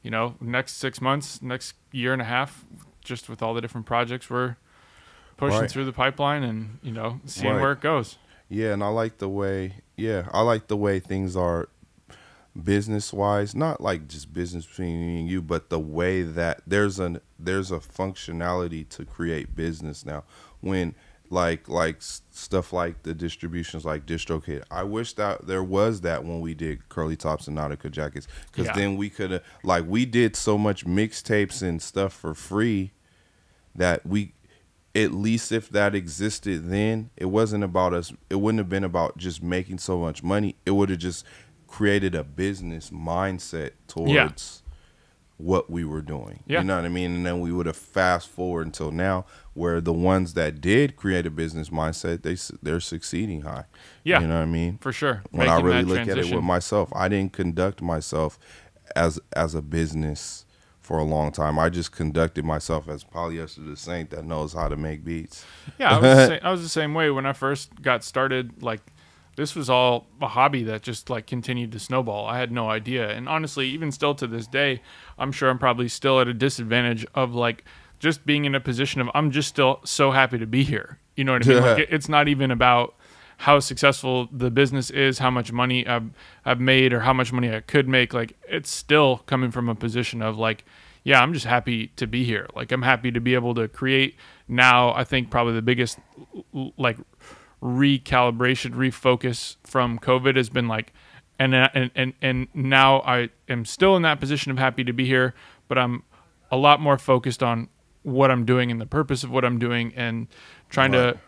you know, next 6 months, next year and a half, just with all the different projects we're pushing through the pipeline and, you know, seeing where it goes. Yeah, and I like the way things are business-wise, not like just business between me and you, but the way that there's a functionality to create business now. When like stuff like the distributions like DistroKid. I wish that there was that when we did Curly Tops and Nautica Jackets, because then we could have, like, we did so much mixtapes and stuff for free that we, at least if that existed then, it wasn't about us. It wouldn't have been about just making so much money. It would have just created a business mindset towards what we were doing. You know what I mean? And then we would have fast forward until now, where the ones that did create a business mindset, they're succeeding high. You know what I mean? For sure. When I really look at it with myself, I didn't conduct myself as a business for a long time. I just conducted myself as Polyester the Saint that knows how to make beats. Yeah, I was the same way when I first got started. Like, this was all a hobby that just like continued to snowball. I had no idea. And honestly, even still to this day, I'm sure I'm probably still at a disadvantage of like just being in a position of, I'm just still so happy to be here. You know what I mean? Like, it's not even about how successful the business is, how much money I've made, or how much money I could make. Like, it's still coming from a position of like, yeah, I'm just happy to be here. Like, I'm happy to be able to create now. I think probably the biggest like recalibration, refocus from COVID has been like, and now I am still in that position of happy to be here, but I'm a lot more focused on what I'm doing and the purpose of what I'm doing, and trying to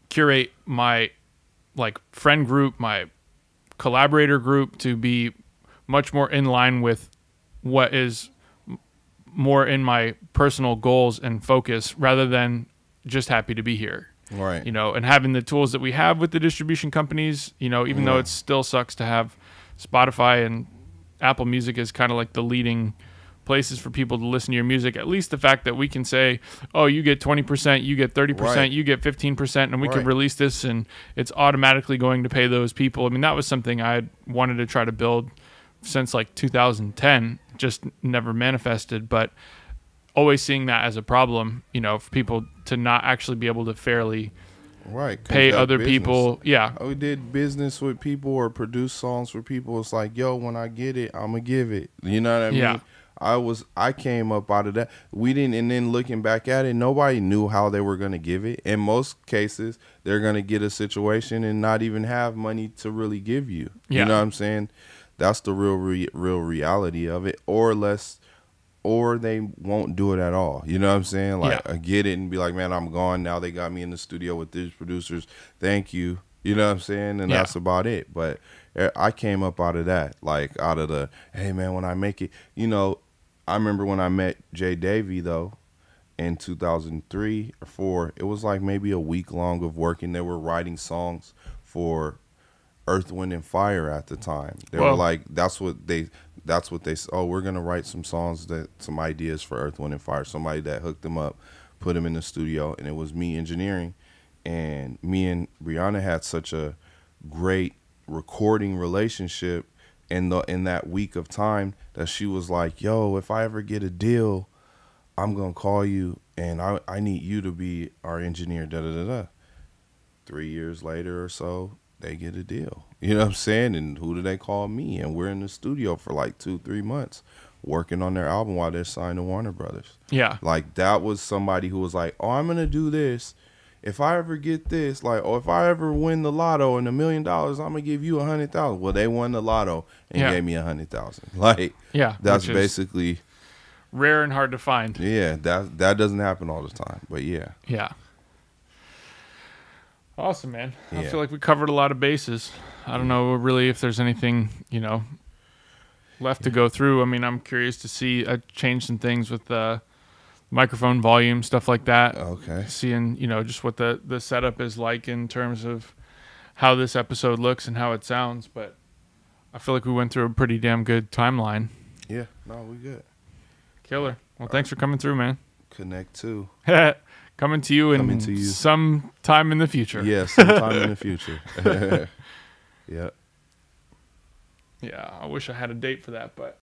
curate my like friend group, my collaborator group, to be much more in line with what is more in my personal goals and focus, rather than just happy to be here. Right. You know, and having the tools that we have with the distribution companies, you know, even though it still sucks to have Spotify and Apple Music is kind of like the leading places for people to listen to your music. At least the fact that we can say, oh, you get 20%, you get 30%, Right. you get 15%, and we can Right. release this and it's automatically going to pay those people. I mean, that was something I wanted to try to build since like 2010, just never manifested, but always seeing that as a problem, you know, for people to not actually be able to fairly Right. pay conduct other business. people. Yeah. We did business with people or produce songs for people. It's like, yo, when I get it, I'm gonna give it. You know what I mean? Yeah. I came up out of that. We didn't, and then looking back at it, nobody knew how they were gonna give it. In most cases, they're gonna get a situation and not even have money to really give you. Yeah. You know what I'm saying? That's the real reality of it. Or they won't do it at all. You know what I'm saying? Like, Yeah. I get it and be like, man, I'm gone. Now they got me in the studio with these producers. Thank you. You know what I'm saying? And Yeah. that's about it. But I came up out of that, like out of the, hey, man, when I make it, you know, I remember when I met Jay Davy, though, in 2003 or 4, it was like maybe a week long of working. They were writing songs for Earth, Wind, and Fire at the time. They Whoa. were like, that's what they oh, we're gonna write some songs, some ideas for Earth, Wind, and Fire. Somebody that hooked them up, put them in the studio, and it was me engineering. And me and Brianna had such a great recording relationship in that week of time that she was like, yo, if I ever get a deal, I'm gonna call you and I need you to be our engineer, da da da da. 3 years later or so, they get a deal. You know what I'm saying? And who do they call? Me. And we're in the studio for like 2-3 months working on their album while they're signed to Warner Brothers. Yeah. Like, that was somebody who was like, oh, I'm gonna do this. If I ever get this, like, or if I ever win the lotto and $1 million, I'm gonna give you 100,000. Well, they won the lotto and Yeah. gave me 100,000. Like, Yeah. that's which is basically, rare and hard to find. yeah, that doesn't happen all the time. But yeah. Yeah. Awesome, man. I Yeah. feel like we covered a lot of bases. I don't know really if there's anything, you know, left to go through. I mean, I'm curious to see. I changed some things with the microphone volume, stuff like that. Okay. Seeing, you know, just what the setup is like in terms of how this episode looks and how it sounds. But I feel like we went through a pretty damn good timeline. Yeah. No, we good. Killer. Well, thanks for coming through, man. Connect too. Coming to you Coming to you. some time in the future. Yeah, sometime in the future. Yeah. Yeah, I wish I had a date for that, but